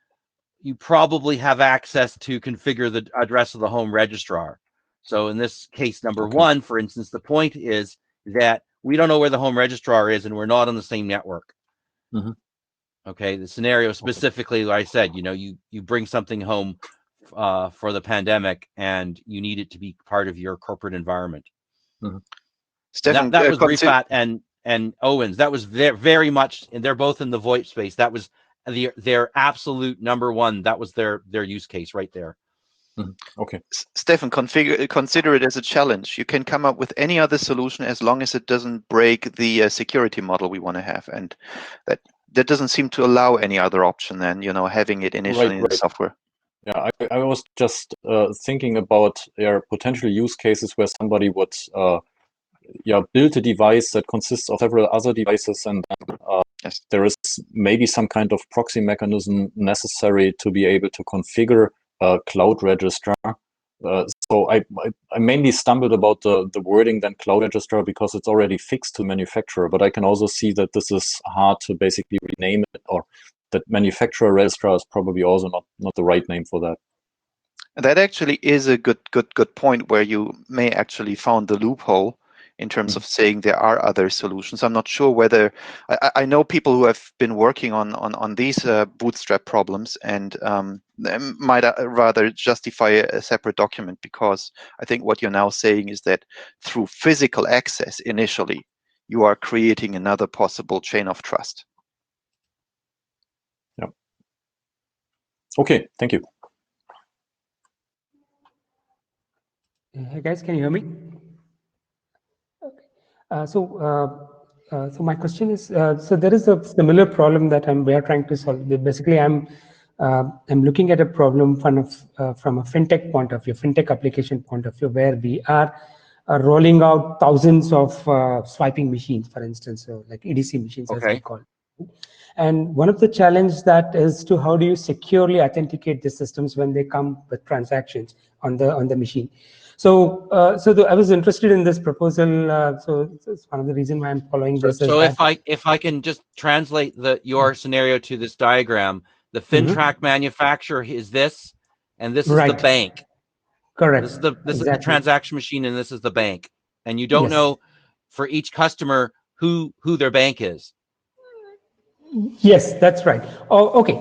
you probably have access to configure the address of the home registrar. So in this case, number one, for instance, the point is that we don't know where the home registrar is, and we're not on the same network. Mm-hmm. Okay, the scenario specifically, like I said, you bring something home for the pandemic, and you need it to be part of your corporate environment. Mm-hmm. Stefan, that was Refat and Owens. That was very much, and they're both in the VoIP space. That was their absolute number one. That was their use case right there. Mm-hmm. Okay, Stefan, consider it as a challenge. You can come up with any other solution as long as it doesn't break the security model we want to have, and that doesn't seem to allow any other option than, you know, having it initially in the software. Yeah, I was just thinking about potential use cases where somebody would build a device that consists of several other devices, and then Yes. there is maybe some kind of proxy mechanism necessary to be able to configure a cloud registrar. So I mainly stumbled about the wording then cloud registrar because it's already fixed to manufacturer, but I can also see that this is hard to basically rename it, or that manufacturer registrar is probably also not the right name for that. That actually is a good point where you may actually found the loophole in terms of saying there are other solutions. I'm not sure whether I know people who have been working on these bootstrap problems, and they might rather justify a separate document, because I think what you're now saying is that through physical access initially, you are creating another possible chain of trust. Yeah. Okay, thank you. Hey guys, can you hear me? Okay. So my question is, so there is a similar problem that we are trying to solve. Basically, I'm looking at a problem from a fintech point of view, fintech application point of view, where we are rolling out thousands of swiping machines, for instance, so like EDC machines, as we call it. And one of the challenges that is to how do you securely authenticate the systems when they come with transactions on the machine. So, I was interested in this proposal. So it's one of the reasons why I'm following this. So if I can just translate your scenario to this diagram, the FinTrack manufacturer is this, and this is the bank. Correct. This is the transaction machine, and this is the bank. And you don't know for each customer who their bank is. Yes, that's right. Oh, okay.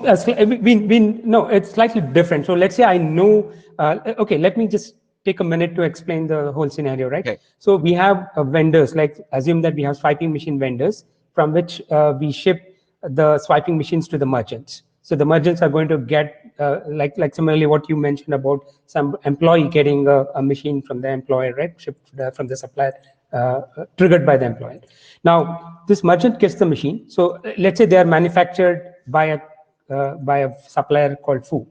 No, it's slightly different. So let's say I know. Okay, let me just take a minute to explain the whole scenario, right? Okay. So we have vendors, like assume that we have swiping machine vendors from which we ship the swiping machines to the merchants. So the merchants are going to get, like similarly what you mentioned about some employee getting a machine from the employer, right? Shipped from the supplier, triggered by the employer. Now, this merchant gets the machine. So let's say they are manufactured by a supplier called Fu.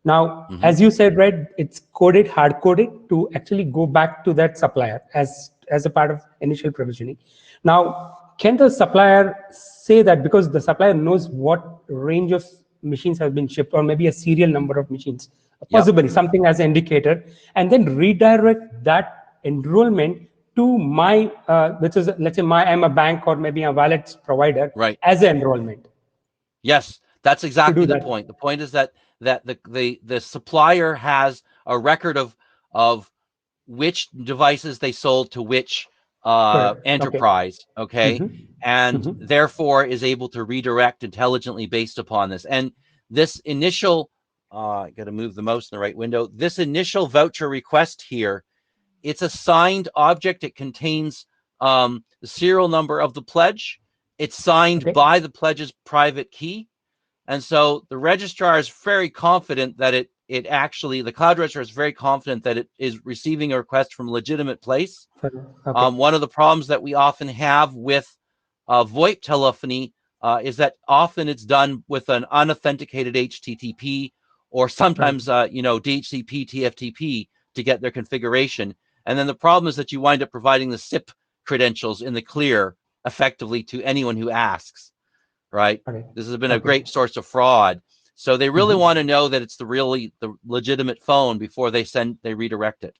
Now, as you said, right, it's coded, hard coded to actually go back to that supplier as a part of initial provisioning. Now, can the supplier say that because the supplier knows what range of machines have been shipped, or maybe a serial number of machines, possibly something as an indicator, and then redirect that enrollment to my, which is, let's say I'm a bank or maybe a wallet provider, as an enrollment? Yes, that's exactly the point. The point is that the supplier has a record of which devices they sold to which enterprise, and therefore is able to redirect intelligently based upon this. And this initial, I got to move the mouse in the right window. This initial voucher request here, it's a signed object. It contains the serial number of the pledge. It's signed by the pledge's private key. And so the registrar is very confident that it actually, the cloud registrar is very confident that it is receiving a request from a legitimate place. One of the problems that we often have with VoIP telephony is that often it's done with an unauthenticated HTTP, or sometimes DHCP, TFTP to get their configuration. And then the problem is that you wind up providing the SIP credentials in the clear effectively to anyone who asks. Right. This has been a great source of fraud. So they really want to know that it's the legitimate phone before they redirect it.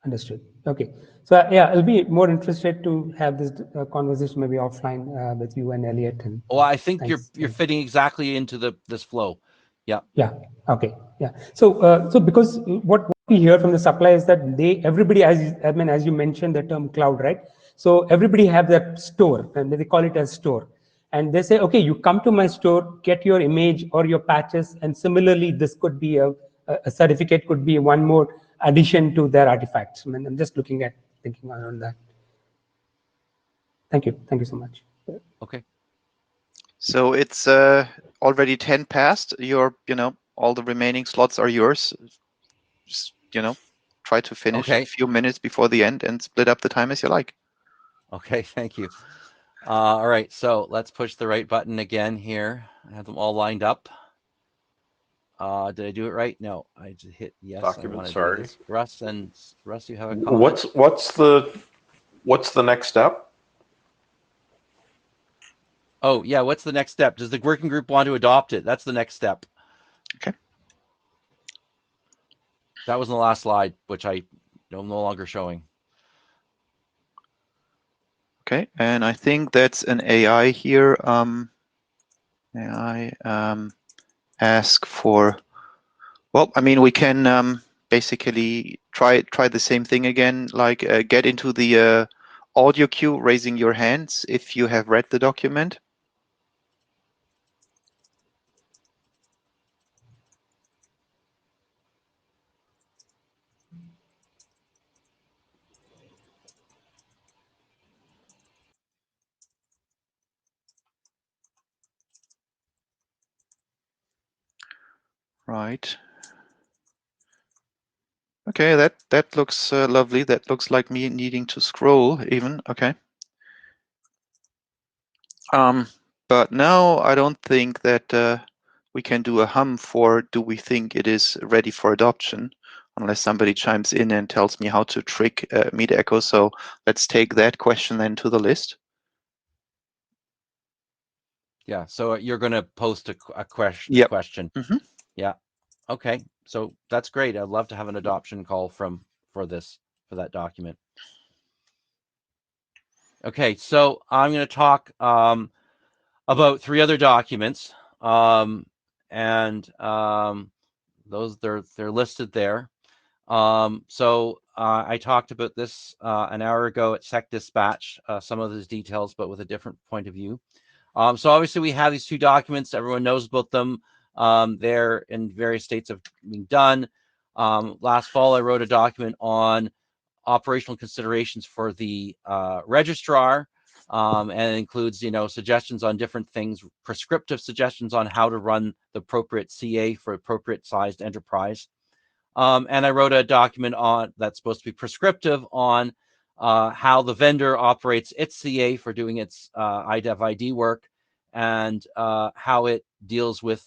Understood. Okay. So yeah, I'll be more interested to have this conversation maybe offline with you and Elliot. And I think you're fitting exactly into this flow. Yeah. Yeah. Okay. Yeah. So because what we hear from the supplier is that everybody, as you mentioned the term cloud, right? So everybody have that store, and they call it as store. And they say, okay, you come to my store, get your image or your patches, and similarly, this could be a certificate, could be one more addition to their artifacts. I mean, I'm just thinking around that. Thank you so much. Okay. So it's already 10 past. All the remaining slots are yours. Just, try to finish a few minutes before the end and split up the time as you like. Okay, thank you. All right, so let's push the right button again here. I have them all lined up. Did I do it right? No, I just hit yes. Document, I want to sorry. do this. Russ, you have a comment? What's the next step? Oh yeah, what's the next step? Does the working group want to adopt it? That's the next step. Okay. That was the last slide, which I'm no longer showing. Okay, and I think that's an AI here. AI ask for. Well, I mean, we can basically try the same thing again. Like get into the audio queue, raising your hands if you have read the document. Right. Okay, that looks lovely. That looks like me needing to scroll even. Okay. But now I don't think that we can do a hum for do we think it is ready for adoption, unless somebody chimes in and tells me how to trick meter echo. So let's take that question then to the list. Yeah, so you're going to post a question. Yep. Question. Mm-hmm. Yeah. Okay, so that's great. I'd love to have an adoption call for that document. Okay, so I'm going to talk about 3 other documents, and those they're listed there. So I talked about this an hour ago at Sec Dispatch, some of those details, but with a different point of view. So obviously we have these 2 documents. Everyone knows about them. They're in various states of being done. Last fall, I wrote a document on operational considerations for the registrar, and it includes, suggestions on different things, prescriptive suggestions on how to run the appropriate CA for appropriate sized enterprise. And I wrote a document on that's supposed to be prescriptive on how the vendor operates its CA for doing its IDEV ID work, and how it deals with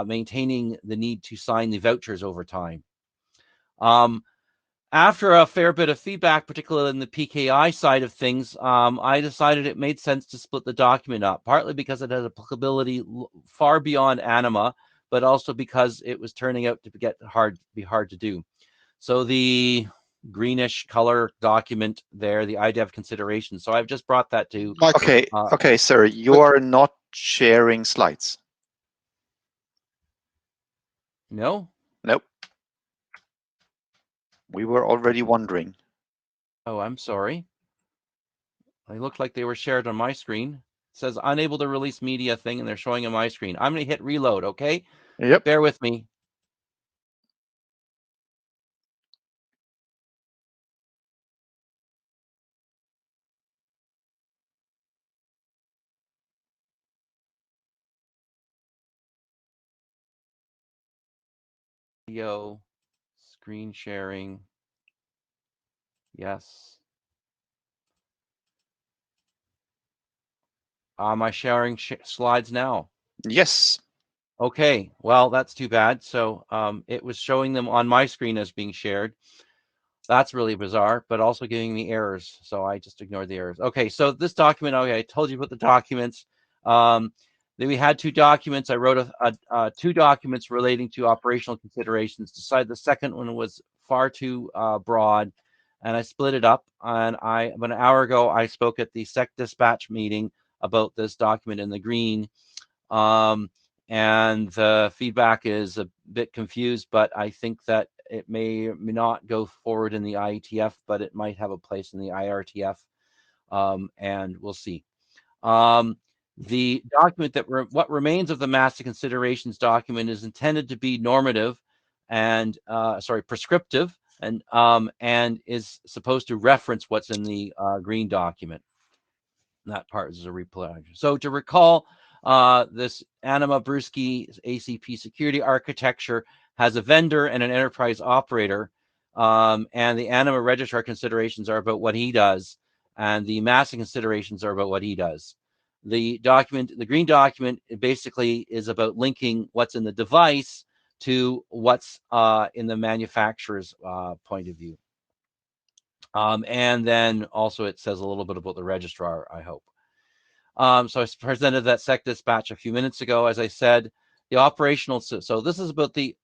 maintaining the need to sign the vouchers over time. After a fair bit of feedback, particularly in the PKI side of things, I decided it made sense to split the document up, partly because it has applicability far beyond ANIMA, but also because it was turning out to be hard to do. So the greenish color document there, the IDEV consideration. So I've just brought that to. Okay, okay, sir, you are not sharing slides. No? Nope. We were already wondering. Oh, I'm sorry. They looked like they were shared on my screen. It says unable to release media thing, and they're showing on my screen. I'm going to hit reload, okay? Yep. Bear with me. Video, screen sharing. Yes. Am I sharing slides now? Yes. Okay, well, that's too bad. So it was showing them on my screen as being shared. That's really bizarre, but also giving me errors. So I just ignored the errors. Okay, so this document, okay, I told you about the documents. Then we had 2 documents. I wrote 2 documents relating to operational considerations. Decided the second one was far too broad, and I split it up. And about an hour ago, I spoke at the Sec Dispatch meeting about this document in the green. And the feedback is a bit confused, but I think that it may or may not go forward in the IETF, but it might have a place in the IRTF, and we'll see. The document what remains of the master considerations document is intended to be normative and prescriptive, and is supposed to reference what's in the green document. That part is a reply. So to recall, this ANIMA-Bruschi ACP security architecture has a vendor and an enterprise operator, and the ANIMA registrar considerations are about what he does, and the master considerations are about what he does. The document, the green document, it basically is about linking what's in the device to what's in the manufacturer's point of view. And then also it says a little bit about the registrar, I hope. So I presented that SEC dispatch a few minutes ago. As I said, the operational, so this is about the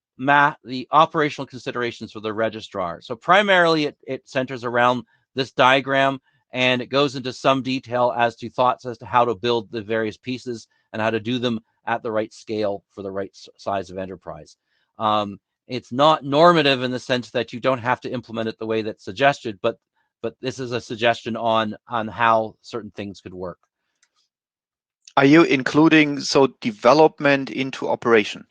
operational considerations for the registrar. So primarily it centers around this diagram, and it goes into some detail as to thoughts as to how to build the various pieces and how to do them at the right scale for the right size of enterprise. It's not normative in the sense that you don't have to implement it the way that's suggested, but this is a suggestion on how certain things could work. Are you including development into operation?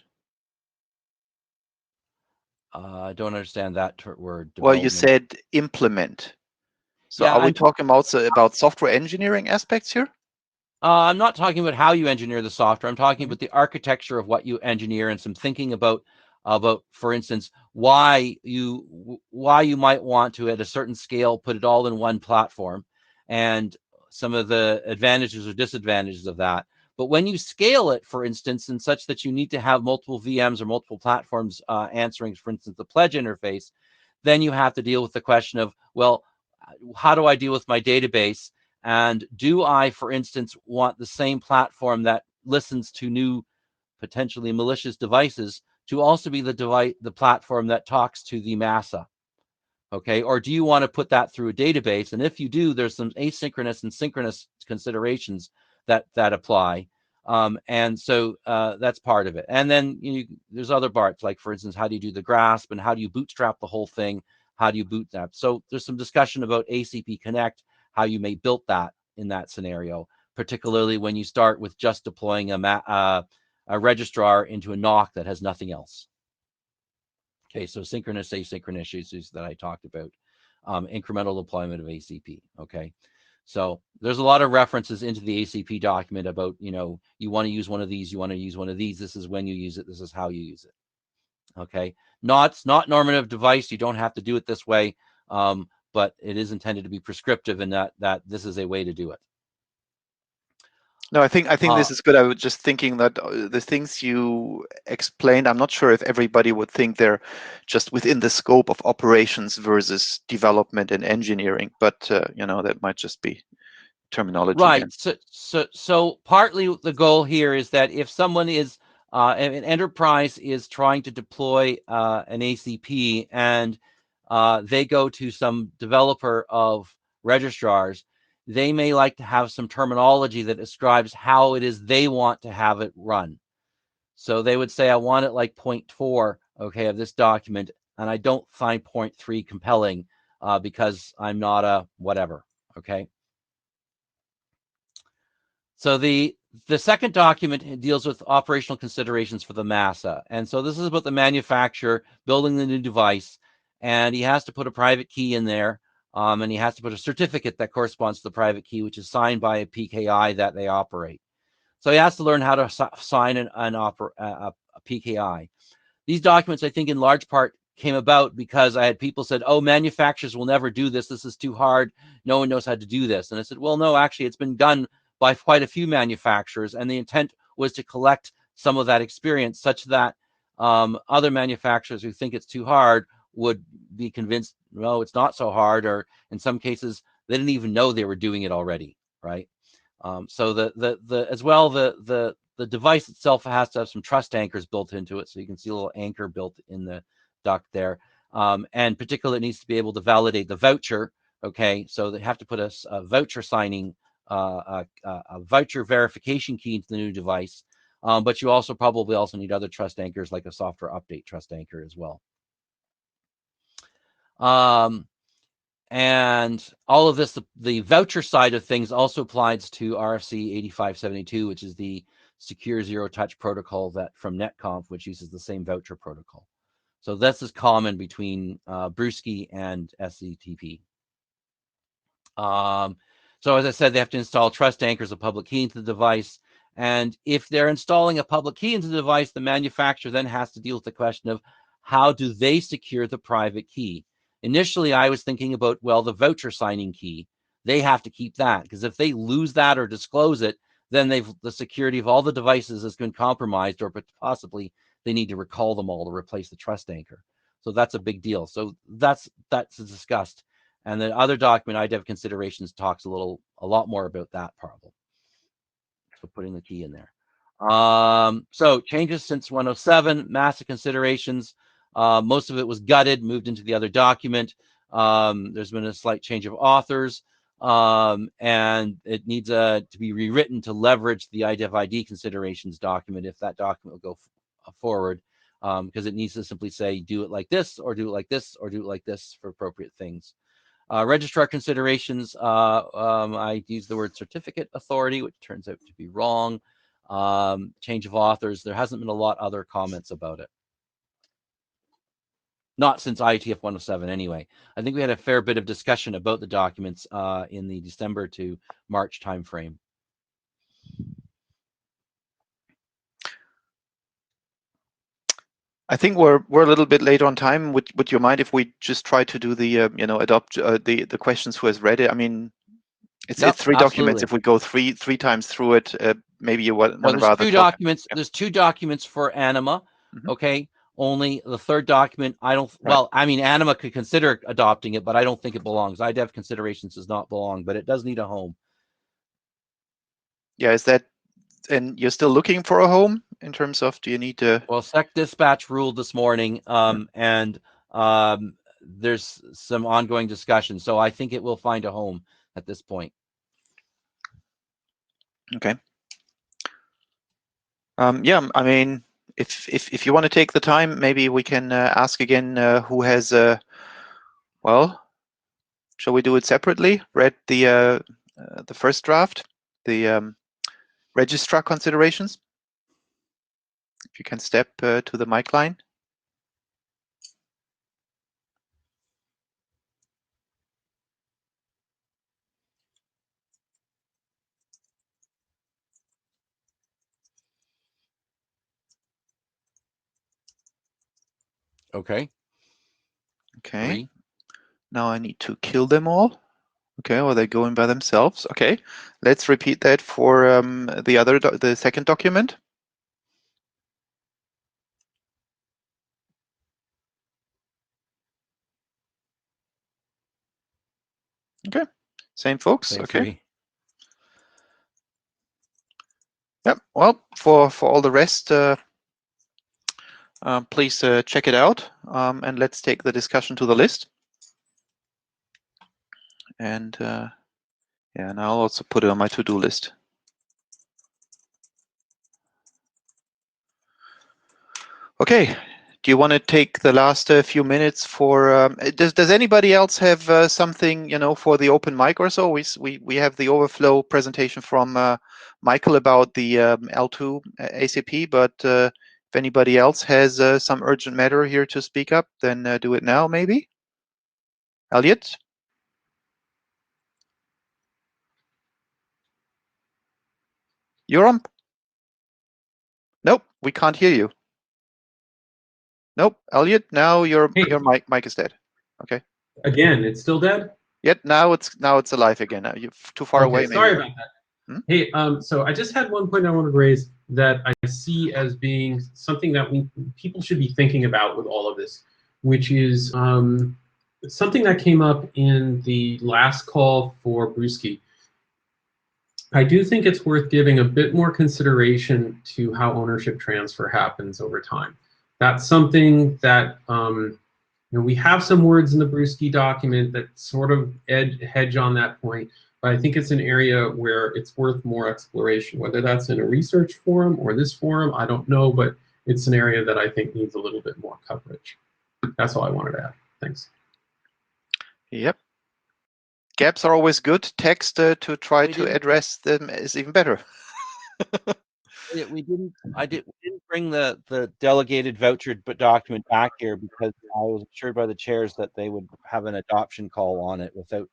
I don't understand that word. Well, you said implement. So yeah, are we talking also about software engineering aspects here? I'm not talking about how you engineer the software. I'm talking about the architecture of what you engineer and some thinking about, for instance, why you might want to, at a certain scale, put it all in one platform, and some of the advantages or disadvantages of that. But when you scale it, for instance, in such that you need to have multiple VMs or multiple platforms answering, for instance, the pledge interface, then you have to deal with the question of, well, how do I deal with my database? And do I, for instance, want the same platform that listens to new, potentially malicious devices to also be the platform that talks to the massa? Okay, or do you want to put that through a database? And if you do, there's some asynchronous and synchronous considerations that apply. And so that's part of it. And then there's other parts, like, for instance, how do you do the grasp and how do you bootstrap the whole thing? How do you bootstrap? So there's some discussion about ACP Connect, how you may build that in that scenario, particularly when you start with just deploying a registrar into a NOC that has nothing else. Okay, so synchronous, asynchronous issues that I talked about, incremental deployment of ACP. Okay, so there's a lot of references into the ACP document about, you want to use one of these, you want to use one of these. This is when you use it. This is how you use it. Okay, it's not normative device. You don't have to do it this way, but it is intended to be prescriptive in that this is a way to do it. No, I think this is good. I was just thinking that the things you explained, I'm not sure if everybody would think they're just within the scope of operations versus development and engineering, but that might just be terminology. Right. So partly the goal here is that if someone is an enterprise is trying to deploy an ACP and they go to some developer of registrars, they may like to have some terminology that describes how it is they want to have it run. So they would say, I want it like 0.4, okay, of this document, and I don't find 0.3 compelling because I'm not a whatever, okay? So the second document deals with operational considerations for the massa. And so this is about the manufacturer building the new device, and he has to put a private key in there, and he has to put a certificate that corresponds to the private key, which is signed by a PKI that they operate. So he has to learn how to sign a PKI. These documents, I think, in large part came about because I had people said, oh, manufacturers will never do this. This is too hard. No one knows how to do this. And I said, well, no, actually, it's been done by quite a few manufacturers, and the intent was to collect some of that experience such that other manufacturers who think it's too hard would be convinced, no, it's not so hard, or in some cases they didn't even know they were doing it already, right? So the device itself has to have some trust anchors built into it, so you can see a little anchor built in the duct there, and particularly it needs to be able to validate the voucher. Okay, so they have to put a voucher signing, a voucher verification key into the new device, but you also probably also need other trust anchors like a software update trust anchor as well. And all of this, the voucher side of things also applies to RFC 8572, which is the secure zero touch protocol that from NetConf, which uses the same voucher protocol. So this is common between Brewski and SCTP. So as I said, they have to install trust anchors, a public key into the device. And if they're installing a public key into the device, the manufacturer then has to deal with the question of how do they secure the private key? Initially, I was thinking about, well, the voucher signing key, they have to keep that, because if they lose that or disclose it, then the security of all the devices has been compromised, or possibly they need to recall them all to replace the trust anchor. So that's a big deal. So that's discussed. And the other document, IDEV considerations, talks a lot more about that problem. So putting the key in there. So changes since 107, massive considerations. Most of it was gutted, moved into the other document. There's been a slight change of authors, and it needs to be rewritten to leverage the IDEV ID considerations document if that document will go forward, because it needs to simply say do it like this, or do it like this, or do it like this for appropriate things. Registrar considerations, I use the word certificate authority, which turns out to be wrong. Change of authors, there hasn't been a lot other comments about it. Not since IETF 107 anyway. I think we had a fair bit of discussion about the documents in the December to March timeframe. I think we're a little bit late on time. Would you mind if we just try to do the adopt the questions who has read it? I mean, it's 3 documents. If we go three times through it, maybe you want to rather. Two documents. There's 2 documents for ANIMA. Mm-hmm. Okay. Only the 3rd document, I don't. Right. Well, I mean, ANIMA could consider adopting it, but I don't think it belongs. IDEV considerations does not belong, but it does need a home. Yeah, is that? And you're still looking for a home in terms of, do you need to? Well, SEC dispatch ruled this morning, and there's some ongoing discussion. So I think it will find a home at this point. Okay. Yeah, I mean, if you want to take the time, maybe we can ask again who has. Well, shall we do it separately? Read the first draft, the registrar considerations. If you can step to the mic line. Okay. Okay. 3. Now I need to kill them all. Okay, or they're going by themselves. Okay, let's repeat that for the second document. Okay, same folks. Same okay. 3. Yep. Well, for all the rest, please check it out, and let's take the discussion to the list. And yeah, and I'll also put it on my to-do list. Okay. Do you want to take the last few minutes for? Does anybody else have something for the open mic or so? We have the overflow presentation from Michael about the L2 ACP, but if anybody else has some urgent matter here to speak up, then do it now, maybe. Elliot? You're on? Nope, we can't hear you. Nope, Elliot, now your mic is dead. Okay. Again, it's still dead? Yet now it's alive again. You're too far away. Maybe. Sorry about that. Hey, so I just had one point I wanted to raise that I see as being something that people should be thinking about with all of this, which is something that came up in the last call for Brewski. I do think it's worth giving a bit more consideration to how ownership transfer happens over time. That's something that we have some words in the Brewski document that sort of hedge on that point, but I think it's an area where it's worth more exploration, whether that's in a research forum or this forum, I don't know, but it's an area that I think needs a little bit more coverage. That's all I wanted to add. Thanks. Yep. Gaps are always good. Text to try to address them is even better. We didn't bring the delegated voucher document back here because I was assured by the chairs that they would have an adoption call on it without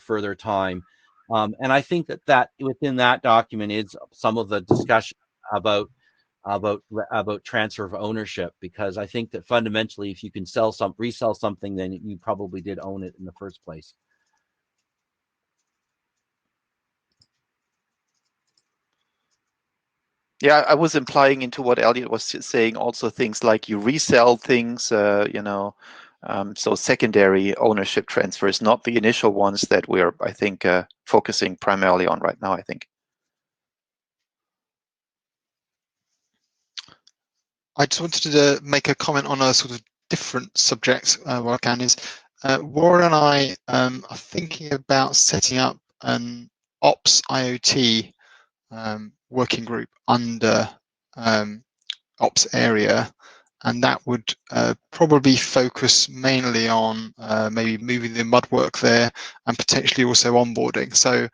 further time. And I think that within that document is some of the discussion about transfer of ownership, because I think that fundamentally, if you can resell something, then you probably did own it in the first place. Yeah, I was implying into what Elliot was saying, also things like you resell things, so secondary ownership transfers, not the initial ones that we're, I think, focusing primarily on right now, I think. I just wanted to make a comment on a sort of different subject, what I can is, Warren and I are thinking about setting up an Ops IoT working group under Ops area, and that would probably focus mainly on maybe moving the mud work there and potentially also onboarding. So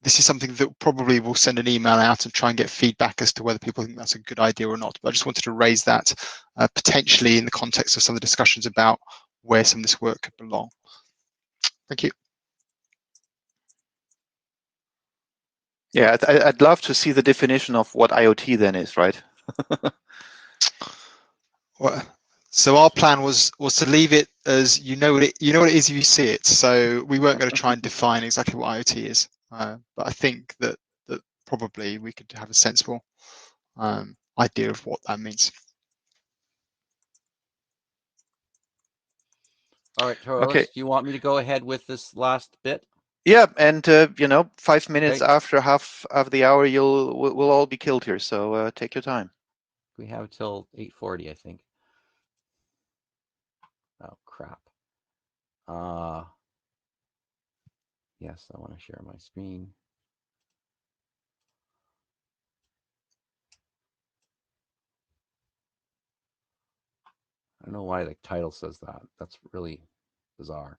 this is something that probably will send an email out and try and get feedback as to whether people think that's a good idea or not. But I just wanted to raise that potentially in the context of some of the discussions about where some of this work could belong. Thank you. Yeah, I'd love to see the definition of what IoT then is, right? Well, so our plan was to leave it as you know what it is if you see it. So we weren't going to try and define exactly what IoT is, but I think that probably we could have a sensible idea of what that means. All right, Torres, Okay. do you want me to go ahead with this last bit? Yeah, and 5 minutes Okay. after half of the hour, we'll all be killed here. So take your time. We have till 8:40, I think. Oh crap. Yes, I want to share my screen. I don't know why the title says that. That's really bizarre.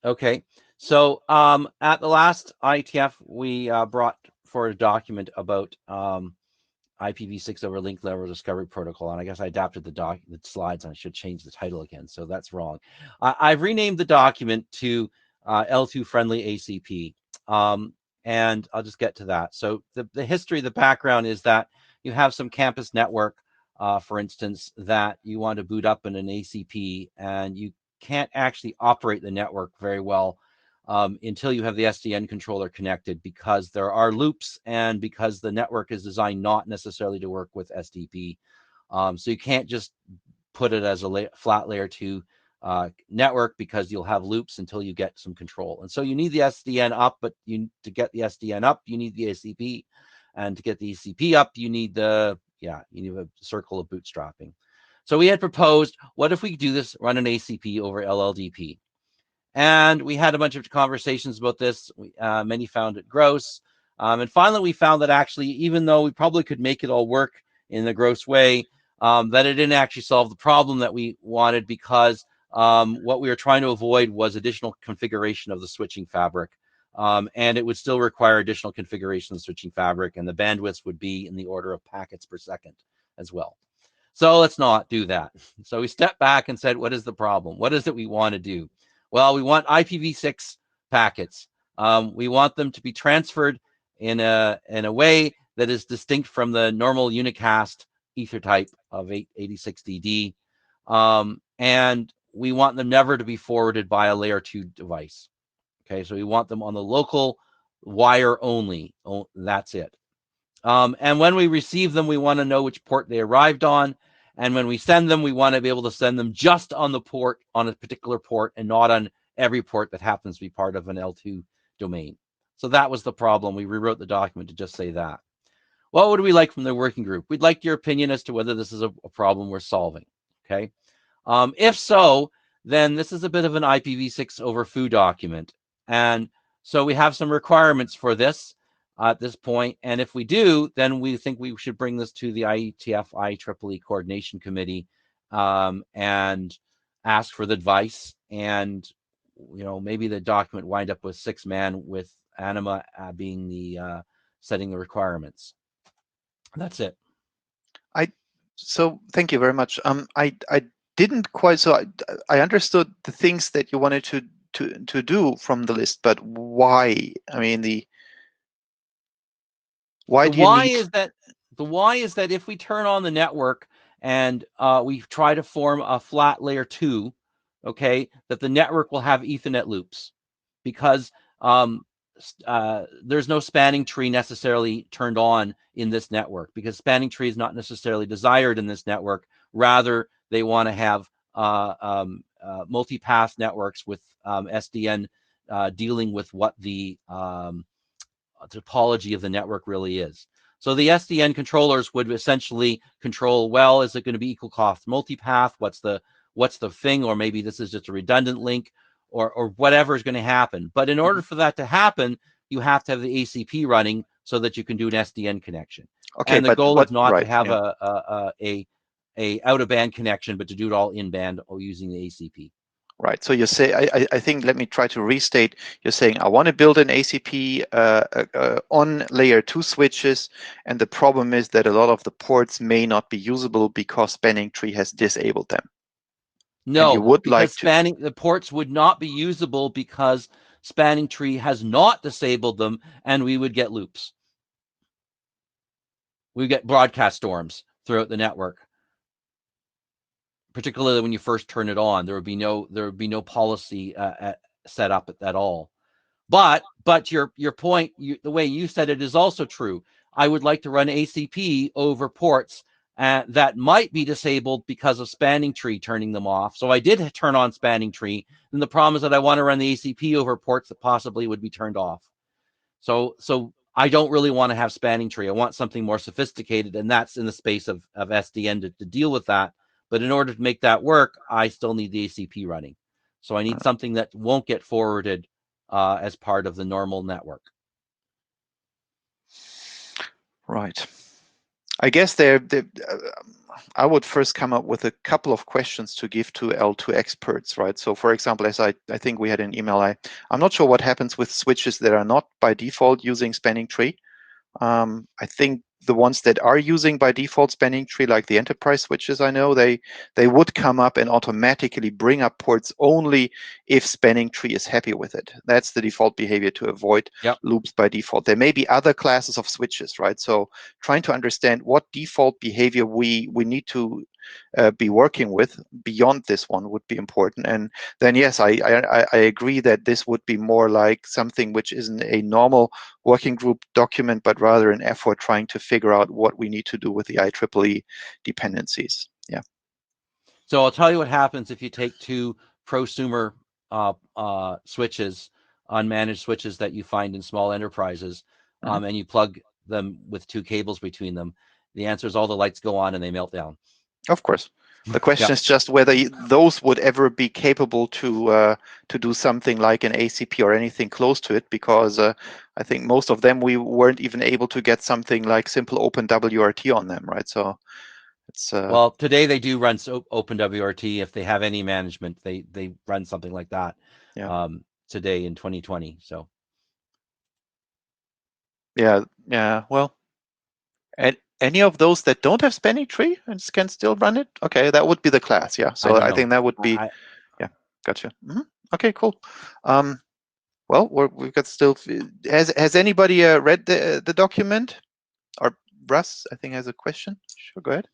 Okay, so at the last IETF, we brought forward a document about IPv6 over link level discovery protocol, and I guess I adapted the slides, and I should change the title again, so that's wrong. I've renamed the document to L2 friendly ACP, and I'll just get to that. So the history, the background is that you have some campus network, for instance, that you want to boot up in an ACP, and you can't actually operate the network very well until you have the SDN controller connected, because there are loops and because the network is designed not necessarily to work with SDP. So you can't just put it as a flat layer 2 network, because you'll have loops until you get some control. And so you need the SDN up, but to get the SDN up, you need the ACP. And to get the ACP up, you need you need a circle of bootstrapping. So we had proposed, what if we do this, run an ACP over LLDP? And we had a bunch of conversations about this. Many found it gross. And finally, we found that actually, even though we probably could make it all work in the gross way, that it didn't actually solve the problem that we wanted, because what we were trying to avoid was additional configuration of the switching fabric. And it would still require additional configuration of the switching fabric, and the bandwidths would be in the order of packets per second as well. So let's not do that. So we stepped back and said, what is the problem? What is it we want to do? Well, we want IPv6 packets. We want them to be transferred in a way that is distinct from the normal unicast ether type of 86DD. And we want them never to be forwarded by a layer 2 device. Okay, so we want them on the local wire only. That's it. And when we receive them, we want to know which port they arrived on. And when we send them, we want to be able to send them just on the port, on a particular port, and not on every port that happens to be part of an L2 domain. So that was the problem. We rewrote the document to just say that. What would we like from the working group? We'd like your opinion as to whether this is a problem we're solving. Okay. If so, then this is a bit of an IPv6 over foo document. And so we have some requirements for this at this point. And if we do, then we think we should bring this to the IETF IEEE Coordination Committee and ask for the advice. And, maybe the document wind up with 6-man, with Anima being the setting the requirements. That's it. So thank you very much. I didn't quite, so I understood the things that you wanted to do from the list, but why? I mean, the why is that if we turn on the network and we try to form a flat layer 2, okay, that the network will have Ethernet loops, because there's no spanning tree necessarily turned on in this network, because spanning tree is not necessarily desired in this network. Rather, they want to have multi-path networks with SDN dealing with what the topology of the network really is. So the SDN controllers would essentially control, well, is it going to be equal cost multipath? What's the thing? Or maybe this is just a redundant link, or whatever is going to happen. But in order for that to happen, you have to have the ACP running so that you can do an SDN connection. Okay, and the goal is not to have yeah. a out of band connection, but to do it all in band or using the ACP. Right. So you say, I think, let me try to restate. You're saying, I want to build an ACP on layer 2 switches, and the problem is that a lot of the ports may not be usable because spanning tree has disabled them. No, you would because like the ports would not be usable because spanning tree has not disabled them, and we would get loops. We get broadcast storms throughout the network. Particularly when you first turn it on, there would be no policy set up at all. But your point, the way you said it is also true. I would like to run ACP over ports that might be disabled because of spanning tree turning them off. So I did turn on spanning tree, and the problem is that I want to run the ACP over ports that possibly would be turned off. So I don't really want to have spanning tree. I want something more sophisticated, and that's in the space of SDN to deal with that. But in order to make that work, I still need the ACP running. So I need something that won't get forwarded as part of the normal network. Right. I guess I would first come up with a couple of questions to give to L2 experts, right? So for example, as I think we had an email, I'm not sure what happens with switches that are not by default using spanning tree. I think the ones that are using by default spanning tree, like the enterprise switches, I know they would come up and automatically bring up ports only if spanning tree is happy with it. That's the default behavior to avoid loops by default. There may be other classes of switches, right? So trying to understand what default behavior we need to be working with beyond this one would be important. And then yes, I agree that this would be more like something which isn't a normal working group document, but rather an effort trying to figure out what we need to do with the IEEE dependencies. Yeah. So I'll tell you what happens if you take two prosumer switches, unmanaged switches that you find in small enterprises, and you plug them with two cables between them. The answer is all the lights go on and they melt down. Of course. The question is just whether those would ever be capable to do something like an ACP or anything close to it, because I think most of them we weren't even able to get something like simple OpenWRT on them, right? So it's well, today they do run OpenWRT if they have any management. They run something like that today in 2020. So yeah, well, and any of those that don't have spanning tree and can still run it, okay, that would be the class. Yeah, so I think that would be gotcha. Okay, cool. Well, we've got still. Has anybody read the document? Or Russ, I think, has a question. Sure, go ahead.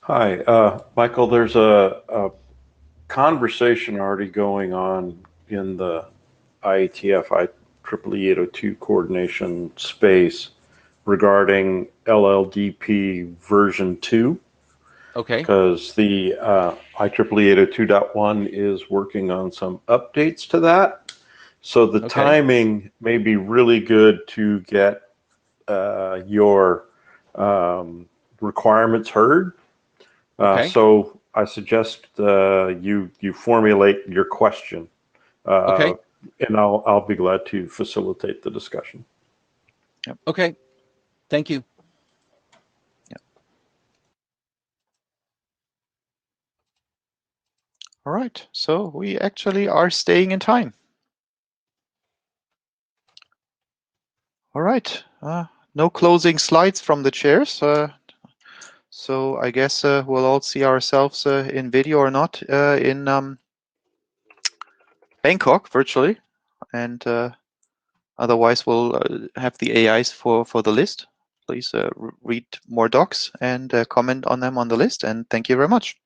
Hi, Michael. There's a conversation already going on in the IETF IEEE 802 coordination space regarding LLDP version 2. Okay. Because the IEEE 802.1 is working on some updates to that. So the timing may be really good to get your requirements heard. So I suggest you formulate your question. And I'll be glad to facilitate the discussion. Yep. Okay. Thank you. All right, so we actually are staying in time. All right, no closing slides from the chairs. So I guess we'll all see ourselves in video or not in Bangkok virtually, and otherwise we'll have the AIs for the list. Please read more docs and comment on them on the list, and thank you very much.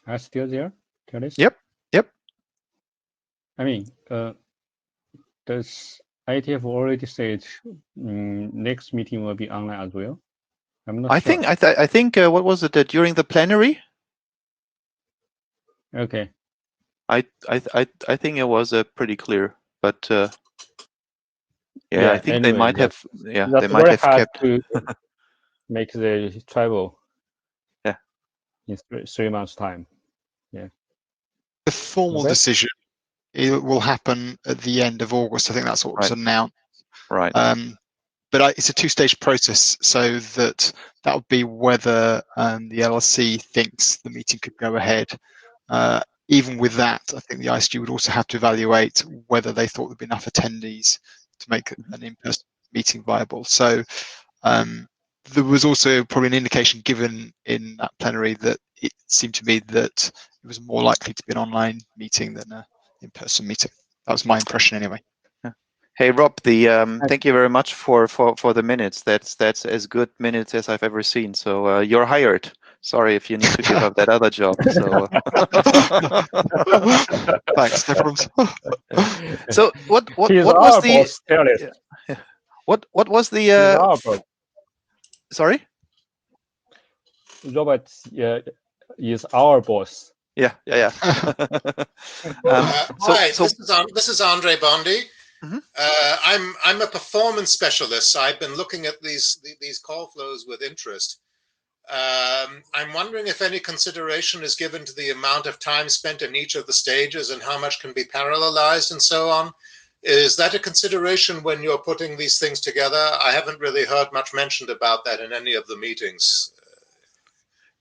Are still there, Terence? Yep. Yep. I mean, does IETF already said next meeting will be online as well? I'm not sure. I think what was it during the plenary? Okay. I think it was pretty clear, but yeah, I think anyway, they might have. Yeah, that's they might very have hard kept. to make the travel. Yeah. In 3 months' time. Yeah. The formal Okay. decision it will happen at the end of August. I think that's what was announced. Right. But it's a two-stage process, so that would be whether the LLC thinks the meeting could go ahead. Even with that, I think the ISG would also have to evaluate whether they thought there'd be enough attendees to make an in-person meeting viable. So there was also probably an indication given in that plenary that it seemed to me that it was more likely to be an online meeting than an in-person meeting. That was my impression anyway. Hey Rob, thank you very much for the minutes. That's as good minutes as I've ever seen. So you're hired. Sorry if you need to give up that other job. So thanks, no problems. So what was boss, what was the sorry? Robert is our boss. Yeah. Hi, this is Andre Bondi. Mm-hmm. I'm a performance specialist. So I've been looking at these call flows with interest. I'm wondering if any consideration is given to the amount of time spent in each of the stages and how much can be parallelized and so on. Is that a consideration when you're putting these things together? I haven't really heard much mentioned about that in any of the meetings.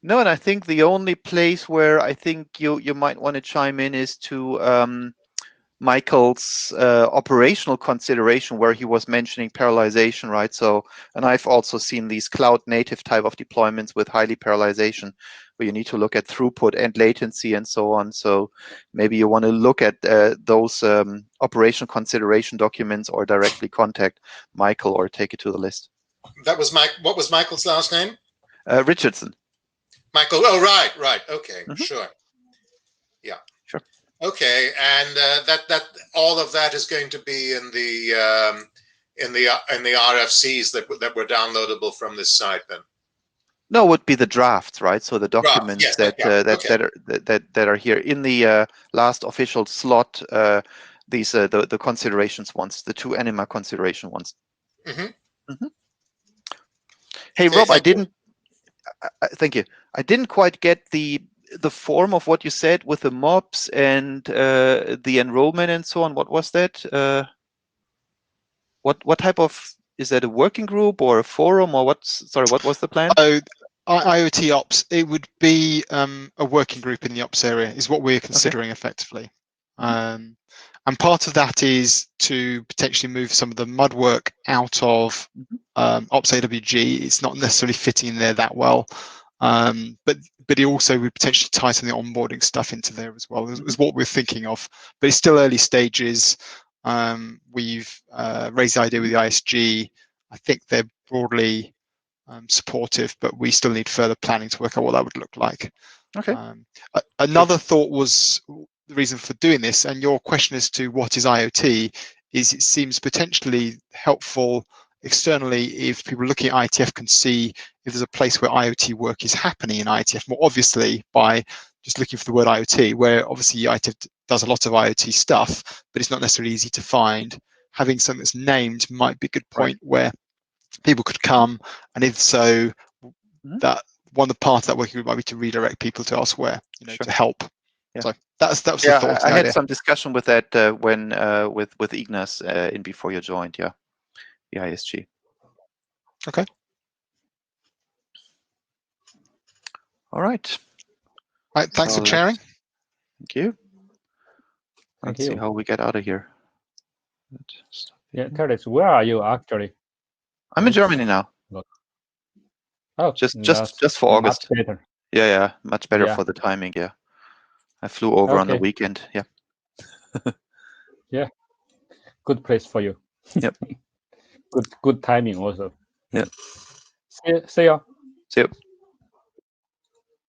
No, and I think the only place where I think you might want to chime in is to Michael's operational consideration, where he was mentioning parallelization, right? So, and I've also seen these cloud native type of deployments with highly parallelization, where you need to look at throughput and latency and so on. So maybe you want to look at those operational consideration documents or directly contact Michael or take it to the list. That was what was Michael's last name? Richardson. Michael. Oh, right. Okay, sure. Yeah. Sure. Okay, and that all of that is going to be in the RFCs that were downloadable from this site then. No, it would be the drafts, right? So the documents that are here in the last official slot. These the considerations ones, the two ANIMA consideration ones. Hey Rob, I didn't. Thank you. I didn't quite get the form of what you said with the mobs and the enrollment and so on. What was that? What type of, is that a working group or a forum or what? Sorry, what was the plan? Oh, IoT Ops. It would be a working group in the Ops area is what we're considering effectively. And part of that is to potentially move some of the mud work out of Ops AWG. It's not necessarily fitting in there that well. But it also would potentially tie some of the onboarding stuff into there as well, is what we're thinking of. But it's still early stages. We've raised the idea with the ISG. I think they're broadly supportive, but we still need further planning to work out what that would look like. Okay. Another thought was the reason for doing this, and your question as to what is IoT, is it seems potentially helpful externally if people looking at IETF can see if there's a place where IoT work is happening in IETF more obviously by just looking for the word IoT, where obviously IETF does a lot of IoT stuff, but it's not necessarily easy to find. Having something that's named might be a good point where people could come, and if so, that one of the parts of that working group might be to redirect people to elsewhere, to help. Yeah. So that was the thought. I had some discussion with that when with Ignas in before you joined. Yeah, the ISG. Okay. All right. All right. Thanks for sharing. Thank you. Let's see how we get out of here. Yeah, Terence, where are you actually? I'm in Germany now. Oh, just for August. Much better. Yeah, much better for the timing. Yeah, I flew over on the weekend. Yeah. Yeah, good place for you. Yep. Good timing also. Yeah. See ya. See you.